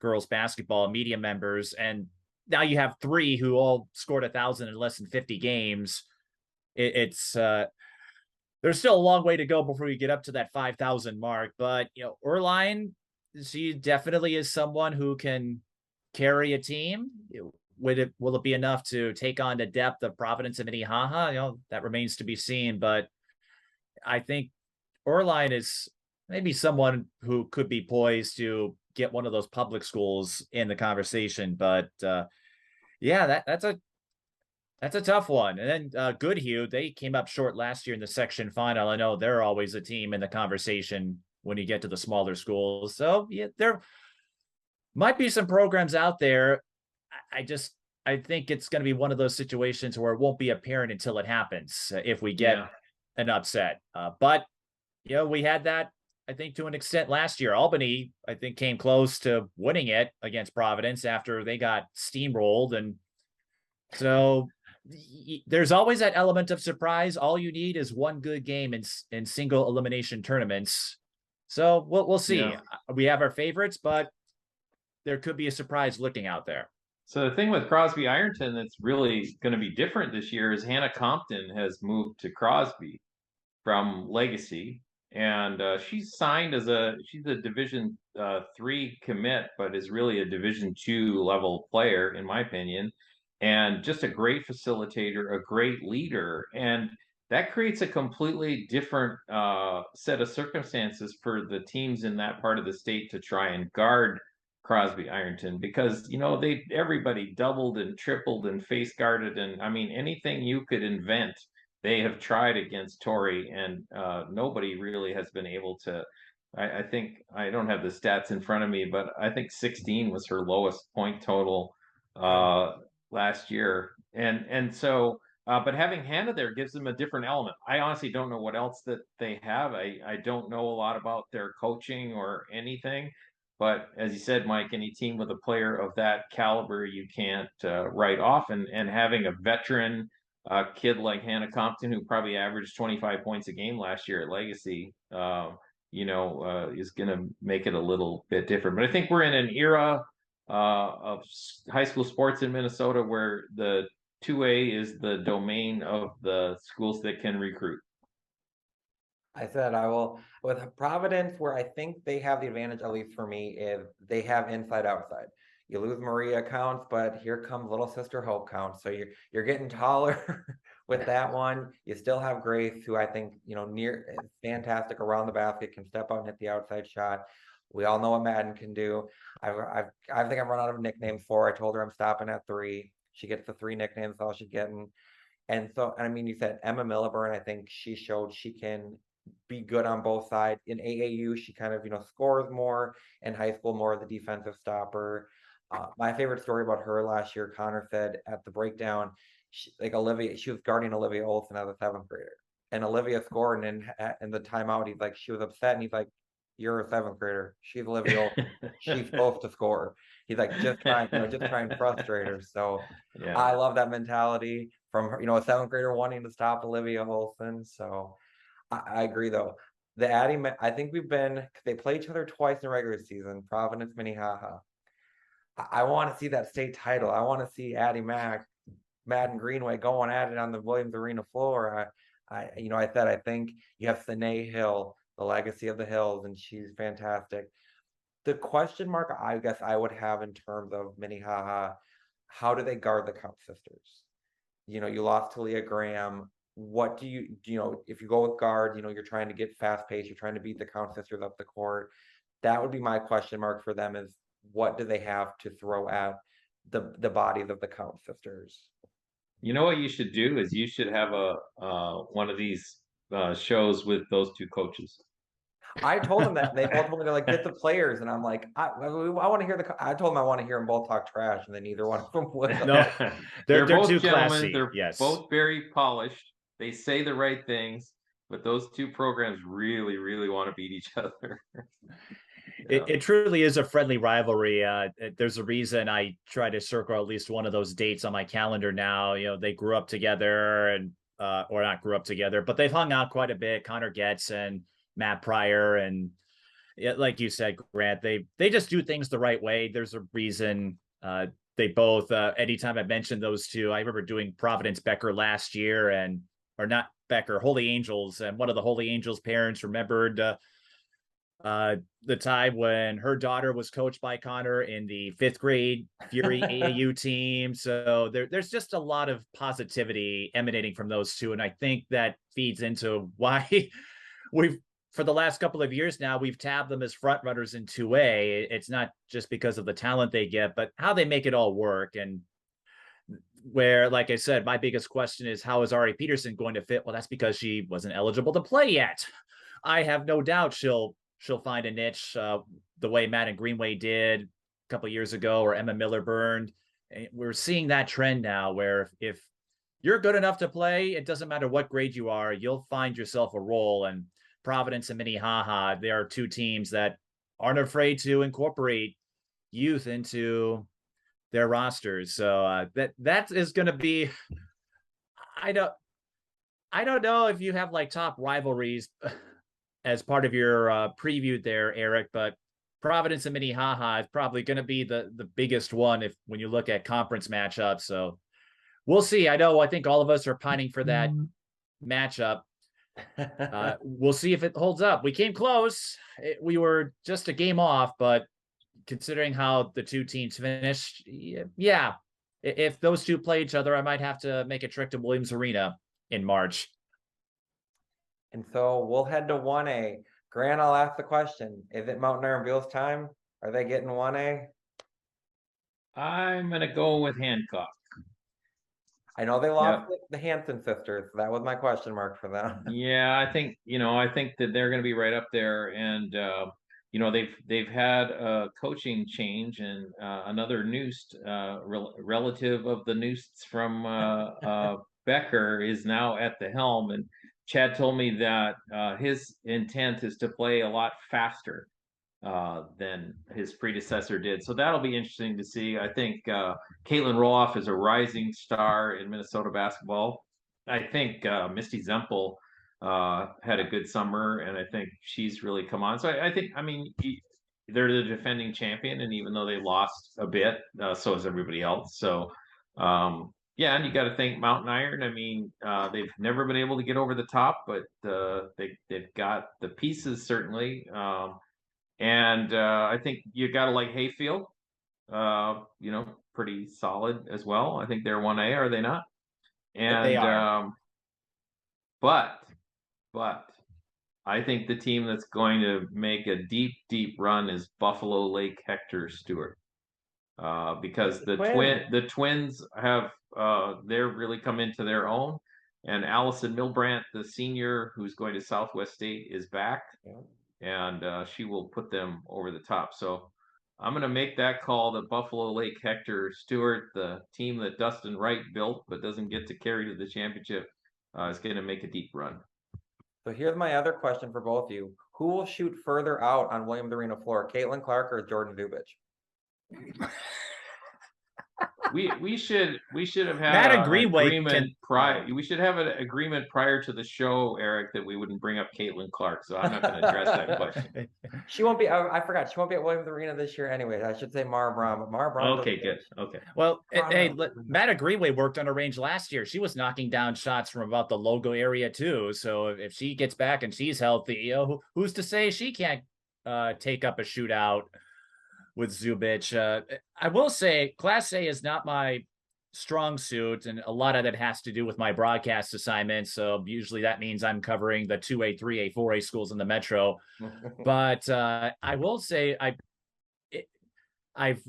girls basketball media members, and now you have 3 who all scored 1,000 in less than 50 games. It's there's still a long way to go before we get up to that 5,000 mark. But Erline, she definitely is someone who can carry a team. Will it be enough to take on the depth of Providence and Minnehaha? That remains to be seen. But I think Erline is maybe someone who could be poised to get one of those public schools in the conversation. But yeah, that's a tough one. And then Goodhue, they came up short last year in the section final. I know they're always a team in the conversation when you get to the smaller schools. So yeah, there might be some programs out there. I think it's going to be one of those situations where it won't be apparent until it happens if we get an upset. But we had that, I think, to an extent last year. Albany, I think, came close to winning it against Providence after they got steamrolled. And so there's always that element of surprise. All you need is one good game in single elimination tournaments. So we'll see. Yeah. We have our favorites, but there could be a surprise looking out there. So the thing with Crosby Ironton that's really going to be different this year is Hannah Compton has moved to Crosby from Legacy, and she's signed she's a Division 3 commit, but is really a Division 2 level player in my opinion, and just a great facilitator, a great leader, and that creates a completely different set of circumstances for the teams in that part of the state to try and guard Crosby Ironton, because everybody doubled and tripled and face guarded, and I mean anything you could invent they have tried against Tori, and nobody really has been able to. I think I don't have the stats in front of me, but I think 16 was her lowest point total last year, and so. But having Hannah there gives them a different element. I honestly don't know what else that they have. I don't know a lot about their coaching or anything. But as you said, Mike, any team with a player of that caliber, you can't write off. And having a veteran kid like Hannah Compton, who probably averaged 25 points a game last year at Legacy, is going to make it a little bit different. But I think we're in an era of high school sports in Minnesota where the 2A is the domain of the schools that can recruit. I said I will with Providence, where I think they have the advantage, at least for me, is they have inside outside. You lose Maria Counts, but here comes little sister Hope Counts. So you're getting taller with that one. You still have Grace, who I think near fantastic around the basket, can step out and hit the outside shot. We all know what Madden can do. I think I've run out of nicknames for her. I told her I'm stopping at 3. She gets the 3 nicknames, that's all she's getting. And so, I mean, you said Emma Miller-Byrne. I think she showed she can be good on both sides. In AAU, she kind of, scores more. In high school, more of the defensive stopper. My favorite story about her last year, Connor said at the breakdown, Olivia, she was guarding Olivia Olson as a seventh grader, and Olivia scored, and in the timeout, he's like, she was upset, and he's like, "You're a seventh grader. She's Olivia Olson. She's supposed to score." He's like, just try and frustrate her. So Yeah. I love that mentality from her, a seventh grader wanting to stop Olivia Olson. So I agree though. I think they play each other twice in regular season, Providence, Minnehaha. I want to see that state title. I want to see Addie Mac, Madden Greenway going at it on the Williams Arena floor. I said I think you have Sine Hill, the legacy of the Hills, and she's fantastic. The question mark I guess I would have in terms of Minnehaha, how do they guard the Count sisters? You lost to Leah Graham. What do if you go with guard, you're trying to get fast pace, you're trying to beat the Count sisters up the court. That would be my question mark for them is what do they have to throw at the bodies of the Count sisters? You know what you should do is you should have a one of these shows with those two coaches. I told them that, and they both told me they're like, get the players, and I'm like, I want to hear I told them I want to hear them both talk trash, and then neither one of them would. No, they're both too gentlemen. classy. They're Yes. both very polished. They say the right things, but those two programs really, really want to beat each other. It truly is a friendly rivalry. There's a reason I try to circle at least one of those dates on my calendar now. They grew up together and or not grew up together, but they've hung out quite a bit. Connor Getz and Matt Pryor, and like you said, Grant, they just do things the right way. There's a reason they both. Anytime I mention those two, I remember doing Providence Becker last year, or not Becker, Holy Angels, and one of the Holy Angels parents remembered. The time when her daughter was coached by Connor in the 5th grade Fury AAU team. So there's just a lot of positivity emanating from those two. And I think that feeds into why for the last couple of years now, we've tabbed them as front runners in 2A. It's not just because of the talent they get, but how they make it all work. And where, like I said, my biggest question is, how is Ari Peterson going to fit? Well, that's because she wasn't eligible to play yet. I have no doubt she'll find a niche the way Madden Greenway did a couple of years ago, or Emma Miller Burned. And we're seeing that trend now where if you're good enough to play, it doesn't matter what grade you are, you'll find yourself a role. And Providence and Minnehaha, there are two teams that aren't afraid to incorporate youth into their rosters. So that is going to be, I don't know if you have like top rivalries as part of your preview there, Eric, but Providence and Minnehaha is probably going to be the biggest one when you look at conference matchups. So we'll see. I think all of us are pining for that matchup. We'll see if it holds up. We came close. We were just a game off, but considering how the two teams finished, yeah, if those two play each other, I might have to make a trip to Williams Arena in March. And so we'll head to 1A. Grant, I'll ask the question. Is it Mountain Iron Beals time? Are they getting 1A? I'm going to go with Hancock. I know they lost the Hanson sisters. So that was my question mark for them. Yeah, I think that they're going to be right up there. And, they've had a coaching change, and another Noost, relative of the Noosts from Becker is now at the helm. And Chad told me that his intent is to play a lot faster than his predecessor did. So that'll be interesting to see. I think Caitlin Roloff is a rising star in Minnesota basketball. I think Misty Zempel had a good summer, and I think she's really come on. So I think, they're the defending champion, and even though they lost a bit, so is everybody else. So yeah, and you got to think Mountain Iron. They've never been able to get over the top, but they've got the pieces certainly. And I think you got to like Hayfield, pretty solid as well. I think they're 1A, are they not? And they are. But I think the team that's going to make a deep, deep run is Buffalo Lake Hector Stewart. Because the twins have they're really come into their own, and Allison Milbrandt, the senior who's going to Southwest State, is back, and she will put them over the top. So I'm going to make that call that Buffalo Lake Hector Stewart, the team that Dustin Wright built but doesn't get to carry to the championship, is going to make a deep run. So here's my other question for both of you. Who will shoot further out on Williams Arena floor, Caitlin Clark or Jordan Dubich? We should have had Matt an Greenway agreement we should have an agreement prior to the show, Eric, that we wouldn't bring up Caitlin Clark. So I'm not going to address that question. She won't be. I forgot. She won't be at Williams Arena this year, anyways. I should say Mara Braun, but Mara Braun. Okay, good. Okay. Well, hey, Matt Greenway worked on a range last year. She was knocking down shots from about the logo area too. So if she gets back and she's healthy, who's to say she can't take up a shootout with Zubich? I will say Class A is not my strong suit, and a lot of that has to do with my broadcast assignments. So usually that means I'm covering the 2A, 3A, 4A schools in the metro. But I will say I've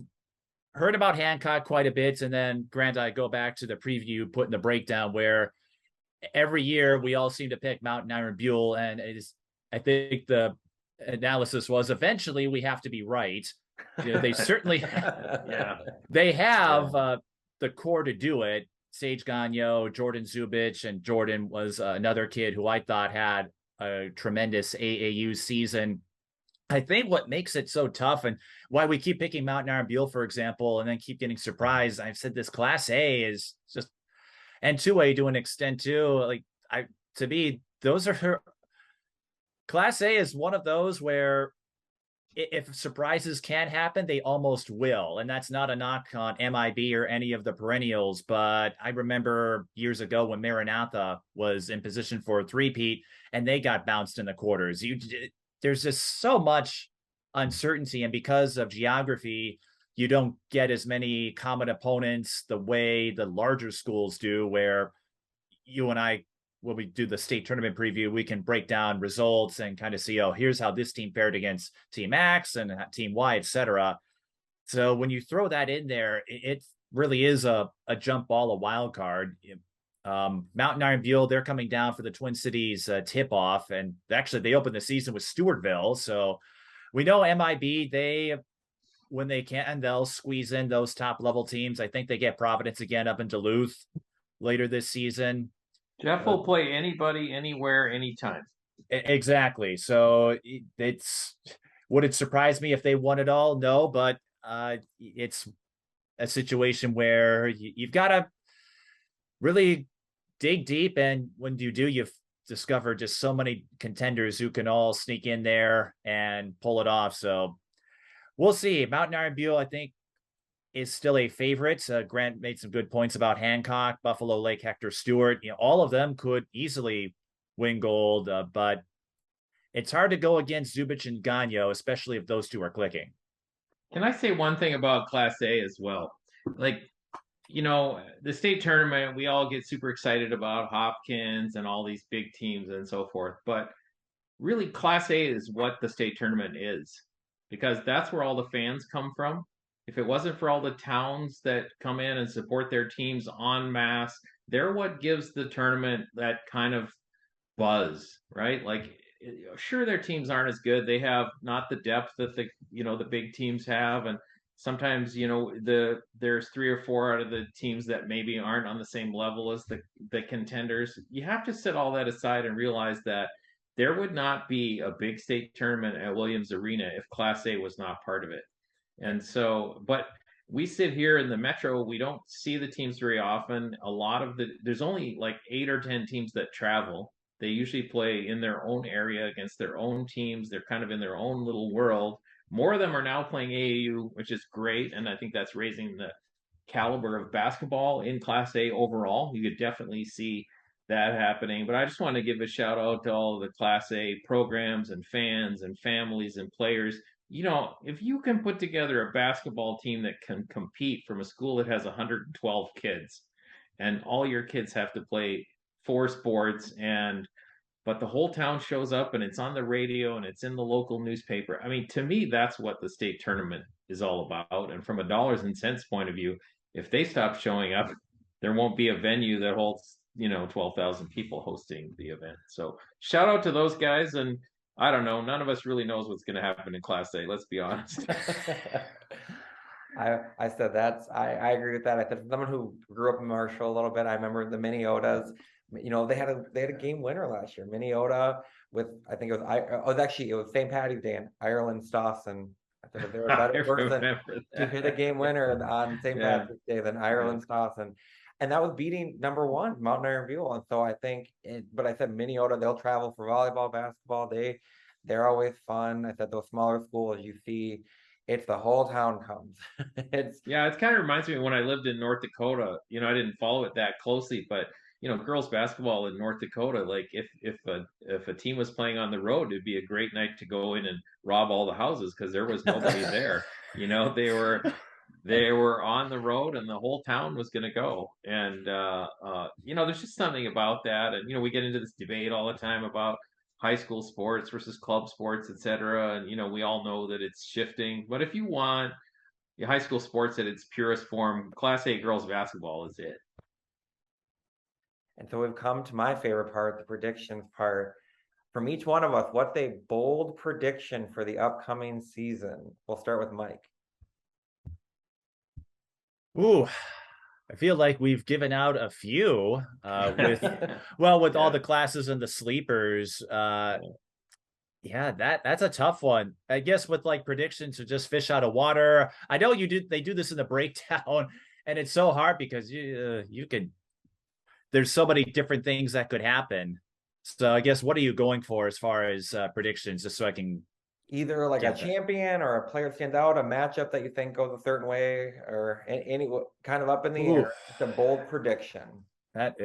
heard about Hancock quite a bit, and then granted, I go back to the preview put in the breakdown where every year we all seem to pick Mountain Iron Buell, and I think the analysis was eventually we have to be right. They certainly they have the core to do it. Sage Gagnon, Jordan Zubich, and Jordan was another kid who I thought had a tremendous AAU season. I think what makes it so tough and why we keep picking Mountain Iron Buell, for example, and then keep getting surprised. I've said this Class A is just, and 2A to an extent too. To me, those are Class A is one of those where if surprises can happen, they almost will. And that's not a knock on MIB or any of the perennials. But I remember years ago when Maranatha was in position for a three-peat and they got bounced in the quarters. There's just so much uncertainty. And because of geography, you don't get as many common opponents the way the larger schools do, where you and I, when we do the state tournament preview, we can break down results and kind of see, here's how this team fared against Team X and Team Y, etc. So when you throw that in there, it really is a jump ball, a wild card. Mountain Iron Buell, they're coming down for the Twin Cities tip-off, and actually they opened the season with Stewartville. So we know MIB, when they can, they'll squeeze in those top-level teams. I think they get Providence again up in Duluth later this season. Jeff will play anybody, anywhere, anytime. Exactly. So would it surprise me if they won it all? No, but it's a situation where you've got to really dig deep. And when you do, you've discovered just so many contenders who can all sneak in there and pull it off. So we'll see. Mountain Iron Buell, I think, is still a favorite. Grant made some good points about Hancock, Buffalo Lake, Hector Stewart. All of them could easily win gold, but it's hard to go against Zubich and Gagnon, especially if those two are clicking. Can I say one thing about Class A as well? The state tournament, we all get super excited about Hopkins and all these big teams and so forth. But really, Class A is what the state tournament is, because that's where all the fans come from. If it wasn't for all the towns that come in and support their teams en masse, they're what gives the tournament that kind of buzz, right? Sure, their teams aren't as good. They have not the depth that the big teams have, and sometimes there's 3 or 4 out of the teams that maybe aren't on the same level as the contenders. You have to set all that aside and realize that there would not be a big state tournament at Williams Arena if Class A was not part of it. And so, but we sit here in the metro, we don't see the teams very often. There's only 8 or 10 teams that travel. They usually play in their own area against their own teams. They're kind of in their own little world. More of them are now playing AAU, which is great. And I think that's raising the caliber of basketball in Class A overall. You could definitely see that happening. But I just want to give a shout out to all the Class A programs and fans and families and players. If you can put together a basketball team that can compete from a school that has 112 kids, and all your kids have to play 4 sports, but the whole town shows up and it's on the radio and it's in the local newspaper. I mean, to me, that's what the state tournament is all about. And from a dollars and cents point of view, if they stop showing up, there won't be a venue that holds 12,000 people hosting the event. So shout out to those guys. And I don't know. None of us really knows what's going to happen in Class A. Let's be honest. I said I agree with that. I said someone who grew up in Marshall a little bit. I remember the Minneotas. You know, they had a game winner last year. Minnesota with, I think it was St. Patty's Day in Ireland Stawson. I said if there were I better person remember to that. hit a game winner on St. Yeah. Patrick's Day than Ireland Stawson. And that was beating number one, Mountain Iron Buell. And so I think but I said Minnesota, they'll travel for volleyball, basketball. They're always fun. I said those smaller schools you see, it's the whole town comes. It's Yeah, it kind of reminds me of when I lived in North Dakota. You know, I didn't follow it that closely, but you know, girls basketball in North Dakota, like if a team was playing on the road, it'd be a great night to go in and rob all the houses because there was nobody there. You know, they were on the road and the whole town was going to go. And you know, there's just something about that. And you know, we get into this debate all the time about high school sports versus club sports, et cetera. And you know, we all know that it's shifting. But if you want high school sports at its purest form, Class A girls basketball is it. And so we've come to my favorite part, the predictions part. From each one of us, what's a bold prediction for the upcoming season? We'll start with Mike. Ooh, I feel like we've given out a few with all the classes and the sleepers. Yeah, that's a tough one. I guess with like predictions to just fish out of water. I know they do this in the breakdown, and it's so hard because you could. There's so many different things that could happen. So I guess what are you going for as far as predictions, just so I can either like a champion or a player stands out, a matchup that you think goes a certain way, or any kind of up in the air. It's a bold prediction. That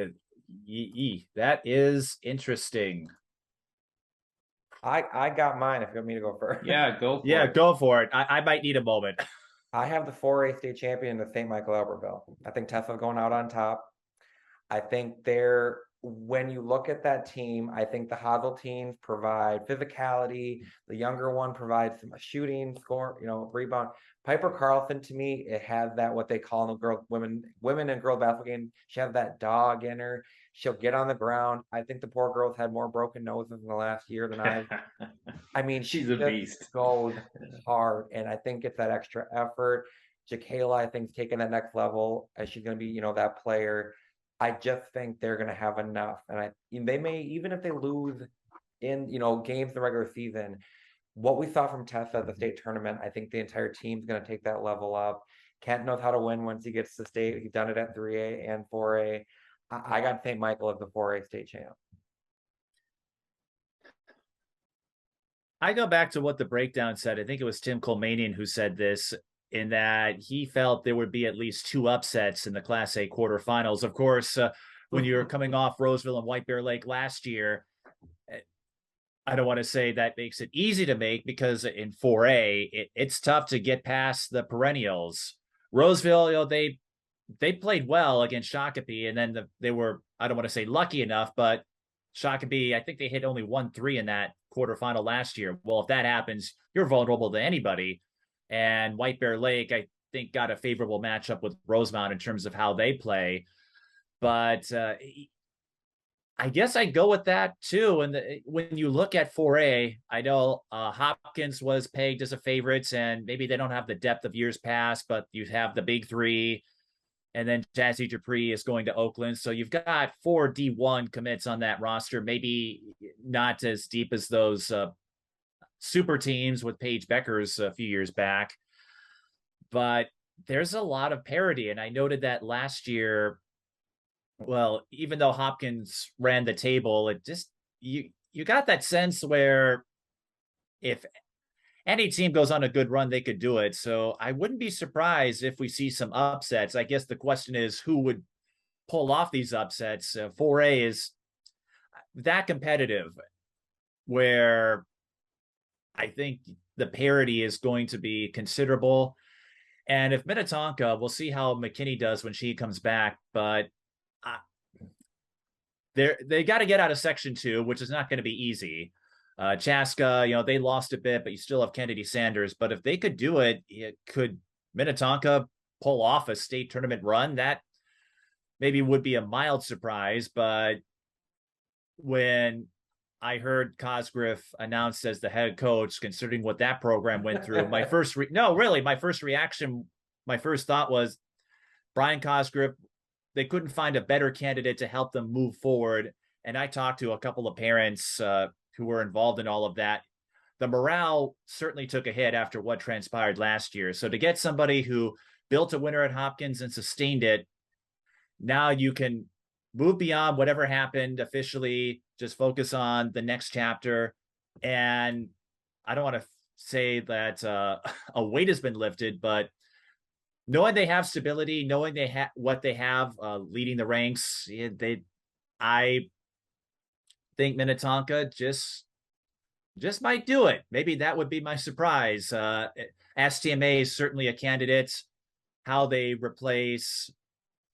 is interesting. I got mine if you want me to go first. Yeah, go for it. Yeah, go for it. I might need a moment. I have the 4A state champion, the St. Michael Albertville. I think Tessa going out on top. I think when you look at that team, I think the Hazel teams provide physicality. The younger one provides some shooting, score, rebound. Piper Carlson, to me, it has that what they call in the women and girl basketball game. She has that dog in her. She'll get on the ground. I think the poor girl's had more broken noses in the last year than I mean, she's a beast. Goes hard, and I think it's that extra effort. Jacayla, I think, is taking that next level, as she's going to be, that player. I just think they're going to have enough, and they may, even if they lose in games in the regular season. What we saw from Tessa at the state tournament, I think the entire team's going to take that level up. Kent knows how to win once he gets to state. He's done it at 3A and 4A. I got St. Michael as the 4A state champ. I go back to what the breakdown said. I think it was Tim Colmanian who said this, in that he felt there would be at least 2 upsets in the Class A quarterfinals. Of course, when you're coming off Roseville and White Bear Lake last year, I don't want to say that makes it easy to make, because in 4A, it's tough to get past the perennials. Roseville, they played well against Shakopee, and then they were, I don't want to say lucky enough, but Shakopee, I think they hit only 1-3 in that quarterfinal last year. Well, if that happens, you're vulnerable to anybody. And White Bear Lake, I think, got a favorable matchup with Rosemount in terms of how they play. But I guess I go with that too. And when you look at 4A, I know Hopkins was pegged as a favorite, and maybe they don't have the depth of years past, but you have the big 3, and then Jazzy Dupree is going to Oakland. So you've got 4 D1 commits on that roster, maybe not as deep as those super teams with Paige Beckers a few years back, but there's a lot of parity. And I noted that last year, well, even though Hopkins ran the table, it just, you got that sense where if any team goes on a good run, they could do it. So I wouldn't be surprised if we see some upsets. I guess the question is who would pull off these upsets. 4A is that competitive, where I think the parity is going to be considerable. And if Minnetonka, we'll see how McKinney does when she comes back, but they got to get out of Section 2, which is not going to be easy. Chaska, they lost a bit, but you still have Kennedy Sanders. But if they could do it, could Minnetonka pull off a state tournament run? That maybe would be a mild surprise, but when I heard Cosgriff announced as the head coach, considering what that program went through. My first reaction, my first thought was Brian Cosgriff. They couldn't find a better candidate to help them move forward. And I talked to a couple of parents who were involved in all of that. The morale certainly took a hit after what transpired last year. So to get somebody who built a winner at Hopkins and sustained it, now you can move beyond whatever happened officially, just focus on the next chapter. And I don't want to say that a weight has been lifted, but knowing they have stability, knowing they have what they have leading the ranks, I think Minnetonka just might do it. Maybe that would be my surprise. STMA is certainly a candidate. How they replace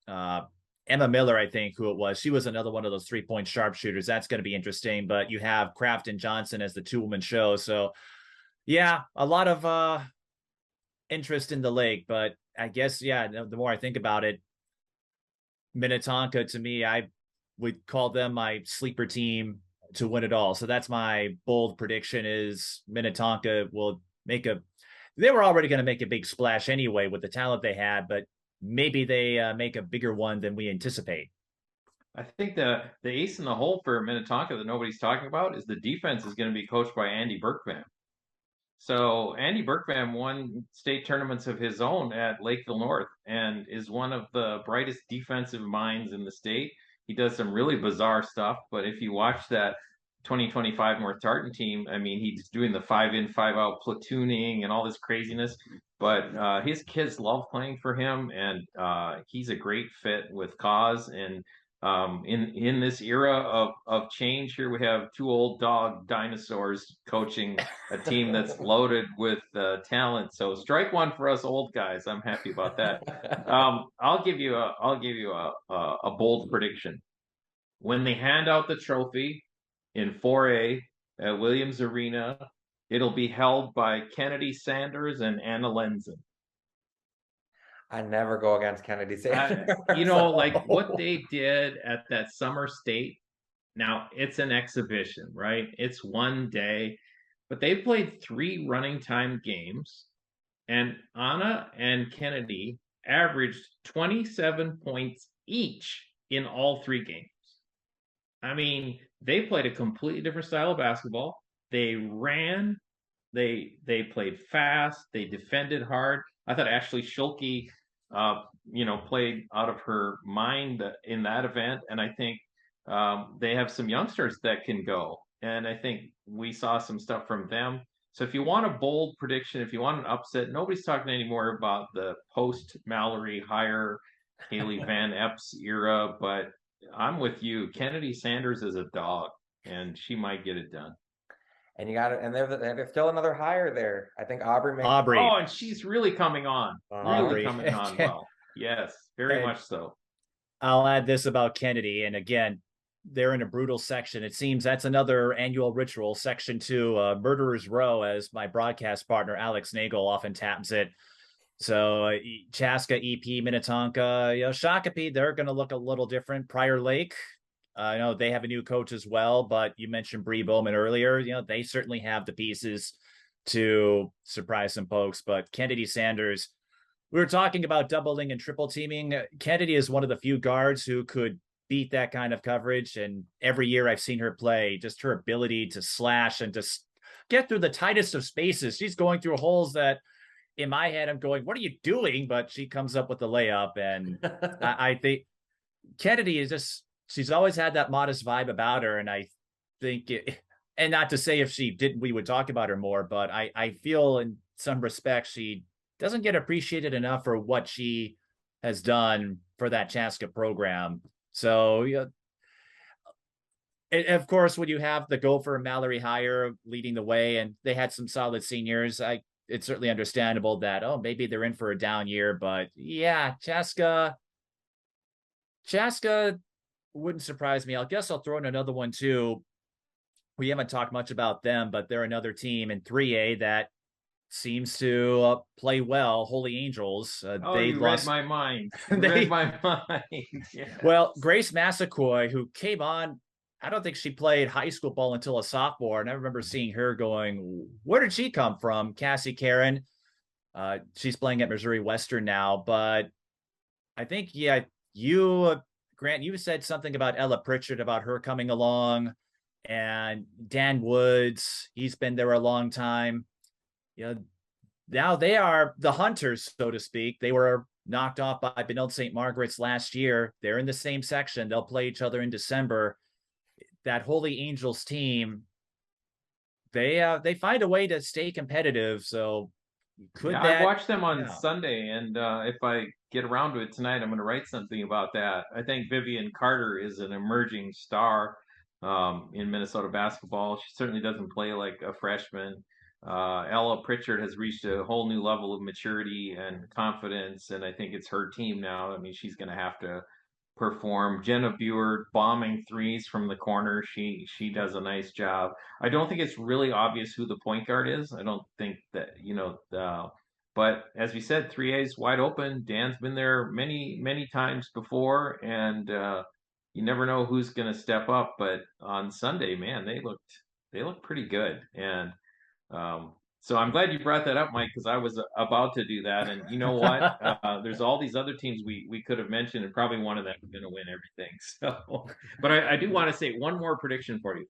Emma Miller, I think, who it was. She was another one of those 3-point sharpshooters. That's going to be interesting. But you have Kraft and Johnson as the two-woman show. So, yeah, a lot of interest in the lake. But I guess, yeah, the more I think about it, Minnetonka, to me, I would call them my sleeper team to win it all. So that's my bold prediction is Minnetonka will make they were already going to make a big splash anyway with the talent they had, but maybe they make a bigger one than we anticipate. I think the ace in the hole for Minnetonka that nobody's talking about is the defense is going to be coached by Andy Berkman. So Andy Berkman won state tournaments of his own at Lakeville North and is one of the brightest defensive minds in the state. He does some really bizarre stuff, but if you watch that 2025 North Tartan team, I mean, he's doing the 5-in, 5-out platooning and all this craziness. But his kids love playing for him, and he's a great fit with Cause. And in this era of change here, we have two old dog dinosaurs coaching a team that's loaded with talent. So strike one for us old guys. I'm happy about that. I'll give you a bold prediction. When they hand out the trophy in 4A at Williams Arena, it'll be held by Kennedy Sanders and Anna Lenzen. I never go against Kennedy Sanders. Like what they did at that summer state. Now it's an exhibition, right? It's one day, but they played 3 running time games, and Anna and Kennedy averaged 27 points each in all 3 games. I mean, they played a completely different style of basketball. They ran, they played fast, they defended hard. I thought Ashley Schulke, played out of her mind in that event, and I think they have some youngsters that can go, and I think we saw some stuff from them. So if you want a bold prediction, if you want an upset, nobody's talking anymore about the post Mallory hire Haley Van Epps era, but I'm with you. Kennedy Sanders is a dog, and she might get it done. And you got it. And there's still another hire there. I think Aubrey. Oh, and she's really coming on. Aubrey. Really coming on well. Yes, very much so. I'll add this about Kennedy. And again, they're in a brutal section. It seems that's another annual ritual, Section 2, Murderer's Row, as my broadcast partner, Alex Nagel, often taps it. So Chaska, EP, Minnetonka, Shakopee, they're going to look a little different. Prior Lake, I know they have a new coach as well, but you mentioned Bree Bowman earlier. They certainly have the pieces to surprise some folks. But Kennedy Sanders, we were talking about doubling and triple teaming. Kennedy is one of the few guards who could beat that kind of coverage. And every year I've seen her play, just her ability to slash and to get through the tightest of spaces. She's going through holes that, in my head, I'm going, what are you doing? But she comes up with the layup. And I think Kennedy is just, she's always had that modest vibe about her. And I think, and not to say if she didn't, we would talk about her more, but I feel in some respects, she doesn't get appreciated enough for what she has done for that Chaska program. So, of course, when you have the Gopher and Mallory hire leading the way, and they had some solid seniors, it's certainly understandable that, maybe they're in for a down year. But yeah, Chaska wouldn't surprise me. I guess I'll throw in another one too. We haven't talked much about them, but they're another team in 3A that seems to play well. Holy Angels. They read my mind. Read my mind. Yeah. Well, Grace Massaquoi, who came on I don't think she played high school ball until a sophomore. And I remember seeing her going, where did she come from? Cassie Karen. She's playing at Missouri Western now, but I think, yeah, Grant, you said something about Ella Pritchard, about her coming along, and Dan Woods, he's been there a long time. You know, now they are the hunters, so to speak. They were knocked off by Benilde St. Margaret's last year. They're in the same section. They'll play each other in December. That Holy Angels team, they find a way to stay competitive. So could Yeah, that I watched them on yeah. Sunday, and if I get around to it tonight, I'm going to write something about that. I think Vivian Carter is an emerging star in Minnesota basketball. She certainly doesn't play like a freshman. Ella Pritchard has reached a whole new level of maturity and confidence, and I think it's her team now. I mean, she's going to have to perform. Jenna Buer bombing threes from the corner. She does a nice job. I don't think it's really obvious who the point guard is. I don't think that, but as we said, 3A is wide open. Dan's been there many times before, and you never know who's going to step up. But on Sunday, man, they looked pretty good, and so I'm glad you brought that up, Mike, because I was about to do that. And you know what? There's all these other teams we could have mentioned, and probably one of them is going to win everything. So, but I do want to say one more prediction for you.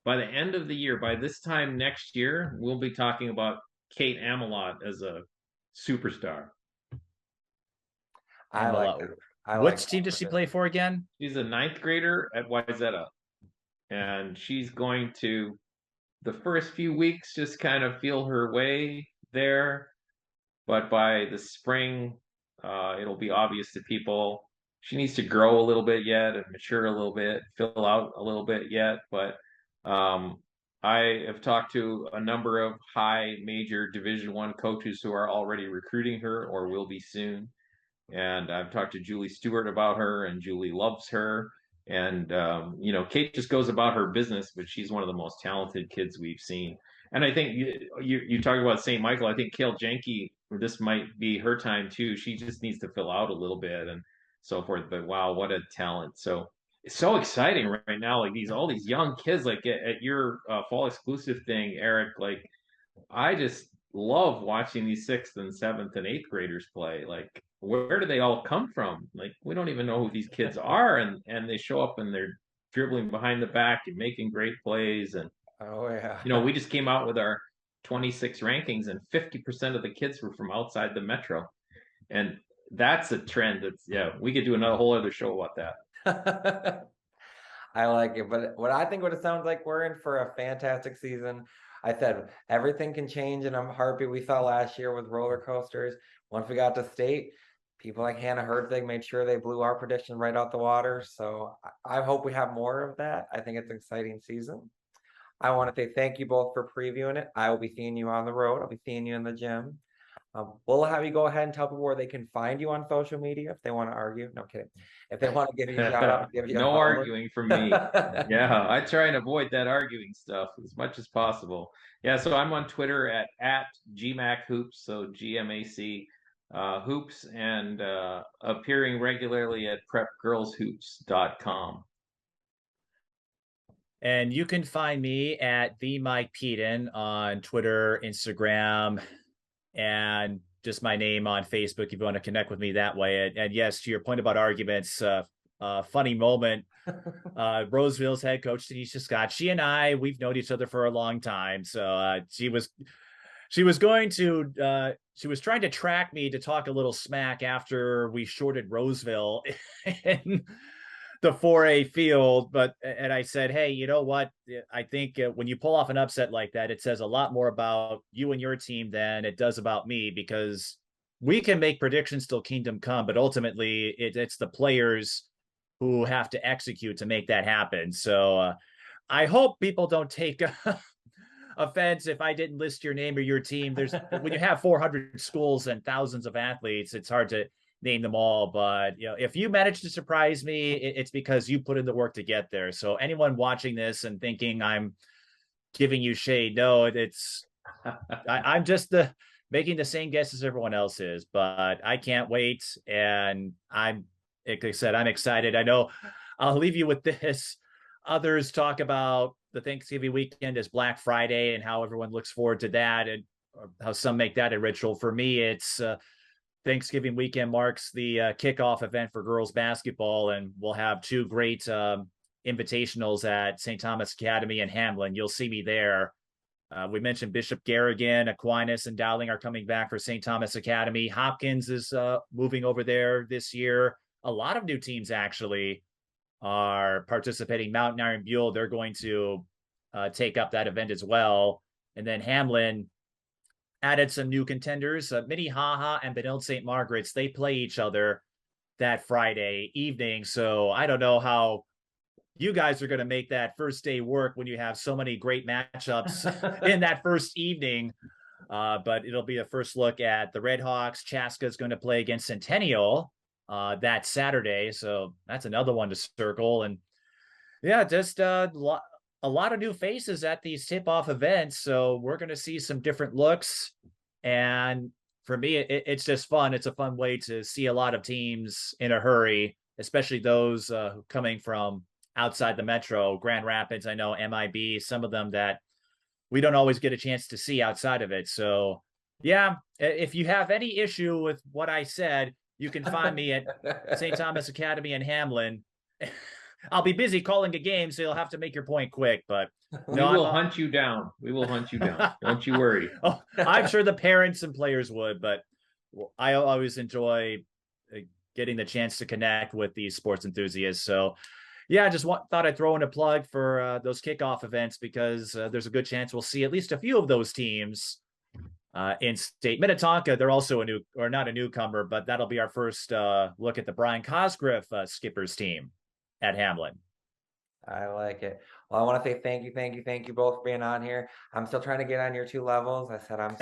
By the end of the year, by this time next year, we'll be talking about Kate Amelot as a superstar. I like Amelot. that. I like Which team does she play for again? She's a ninth grader at Wayzata, and she's going to the first few weeks just kind of feel her way there, but by the spring, it'll be obvious to people. She needs to grow a little bit yet and mature a little bit, fill out a little bit yet. But I have talked to a number of high major Division I coaches who are already recruiting her or will be soon. And I've talked to Julie Stewart about her, and Julie loves her. And Kate just goes about her business, but she's one of the most talented kids we've seen. And I think you talk about St. Michael. I think Kale Jenke, this might be her time too. She just needs to fill out a little bit and so forth. But wow, what a talent! So it's so exciting right now. Like all these young kids, like at your fall exclusive thing, Eric. Like I just love watching these sixth and seventh and eighth graders play. Like, where do they all come from? Like, we don't even know who these kids are, and they show up and they're dribbling behind the back and making great plays. And Oh yeah. we just came out with our 26 rankings, and 50% of the kids were from outside the metro, and that's a trend. We could do another whole other show about that. I like it, but what it sounds like, we're in for a fantastic season. I said everything can change in a heartbeat. We saw last year with roller coasters. Once we got to state, people like Hannah Hertzig made sure they blew our prediction right out the water. So I hope we have more of that. I think it's an exciting season. I want to say thank you both for previewing it. I will be seeing you on the road. I'll be seeing you in the gym. We'll have you go ahead and tell people where they can find you on social media if they want to argue. No, kidding. If they want to give you a shout out, give you no arguing from me. Yeah, I try and avoid that arguing stuff as much as possible. Yeah, so I'm on Twitter at GMAC so GMAC hoops, and appearing regularly at prepgirlshoops.com. And you can find me at the Mike Peden on Twitter, Instagram, and just my name on Facebook if you want to connect with me that way. And yes, to your point about arguments, funny moment. Roseville's head coach, Tanisha Scott, she and I, we've known each other for a long time. So she was trying to track me to talk a little smack after we shorted Roseville in the 4A field, and I said, hey, you know what? I think when you pull off an upset like that, it says a lot more about you and your team than it does about me, because we can make predictions till kingdom come, but ultimately it's the players who have to execute to make that happen. So I hope people don't take offense if I didn't list your name or your team. When you have 400 schools and thousands of athletes, it's hard to name them all, but if you manage to surprise me, it's because you put in the work to get there. So anyone watching this and thinking I'm giving you shade, no, I'm just making the same guess as everyone else is, but I can't wait. And like I said, I'm excited. I know I'll leave you with this. Others talk about the Thanksgiving weekend as Black Friday and how everyone looks forward to that, and how some make that a ritual. For me, it's Thanksgiving weekend marks the kickoff event for girls basketball, and we'll have two great invitationals at St. Thomas Academy in Hamlin. You'll see me there. We mentioned Bishop Garrigan, Aquinas, and Dowling are coming back for St. Thomas Academy. Hopkins is moving over there this year. A lot of new teams actually are participating. Mountain Iron Buell, they're going to take up that event as well. And then Hamlin added some new contenders. Minnehaha and Benilde St. Margaret's, they play each other that Friday evening. So I don't know how you guys are going to make that first day work when you have so many great matchups in that first evening. But it'll be a first look at the Red Hawks. Chaska is going to play against Centennial that Saturday. So that's another one to circle. And yeah, just a lot of new faces at these tip-off events. So we're going to see some different looks. And for me, it's just fun. It's a fun way to see a lot of teams in a hurry, especially those coming from outside the metro. Grand Rapids, I know, MIB, some of them that we don't always get a chance to see outside of it. So yeah, if you have any issue with what I said, you can find me at St. Thomas Academy in Hamlin. I'll be busy calling a game, so you'll have to make your point quick, but we will hunt you down. We will hunt you down. Don't you worry. Oh, I'm sure the parents and players would, but I always enjoy getting the chance to connect with these sports enthusiasts. So yeah, I just thought I'd throw in a plug for those kickoff events, because there's a good chance we'll see at least a few of those teams in state. Minnetonka, they're also not a newcomer, but that'll be our first look at the Brian Cosgriff Skippers team at Hamlin. I like it. Well, I want to say thank you both for being on here. I'm still trying to get on your two levels. I said I'm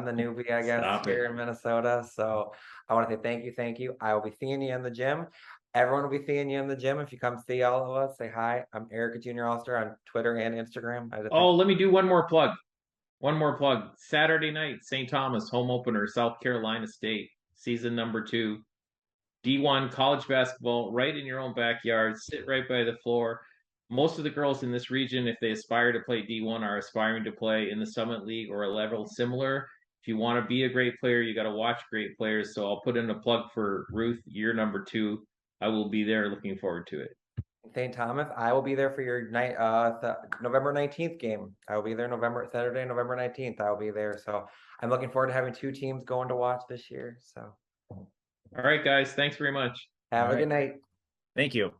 the newbie, I guess, here in Minnesota. So I want to say thank you. I will be seeing you in the gym. Everyone will be seeing you in the gym. If you come see all of us, say hi. I'm Erica Junior All-Star on Twitter and Instagram. Let me do one more plug. Saturday night, St. Thomas home opener, South Carolina State, season number 2. D1 college basketball right in your own backyard. Sit right by the floor. Most of the girls in this region, if they aspire to play D1, are aspiring to play in the Summit League or a level similar. If you want to be a great player, you got to watch great players. So I'll put in a plug for Ruth, year number 2. I will be there. Looking forward to it. St. Thomas, I will be there for your November 19th game. I will be there Saturday, November 19th. I will be there. So I'm looking forward to having 2 teams going to watch this year. So all right, guys. Thanks very much. Have a good night. Thank you.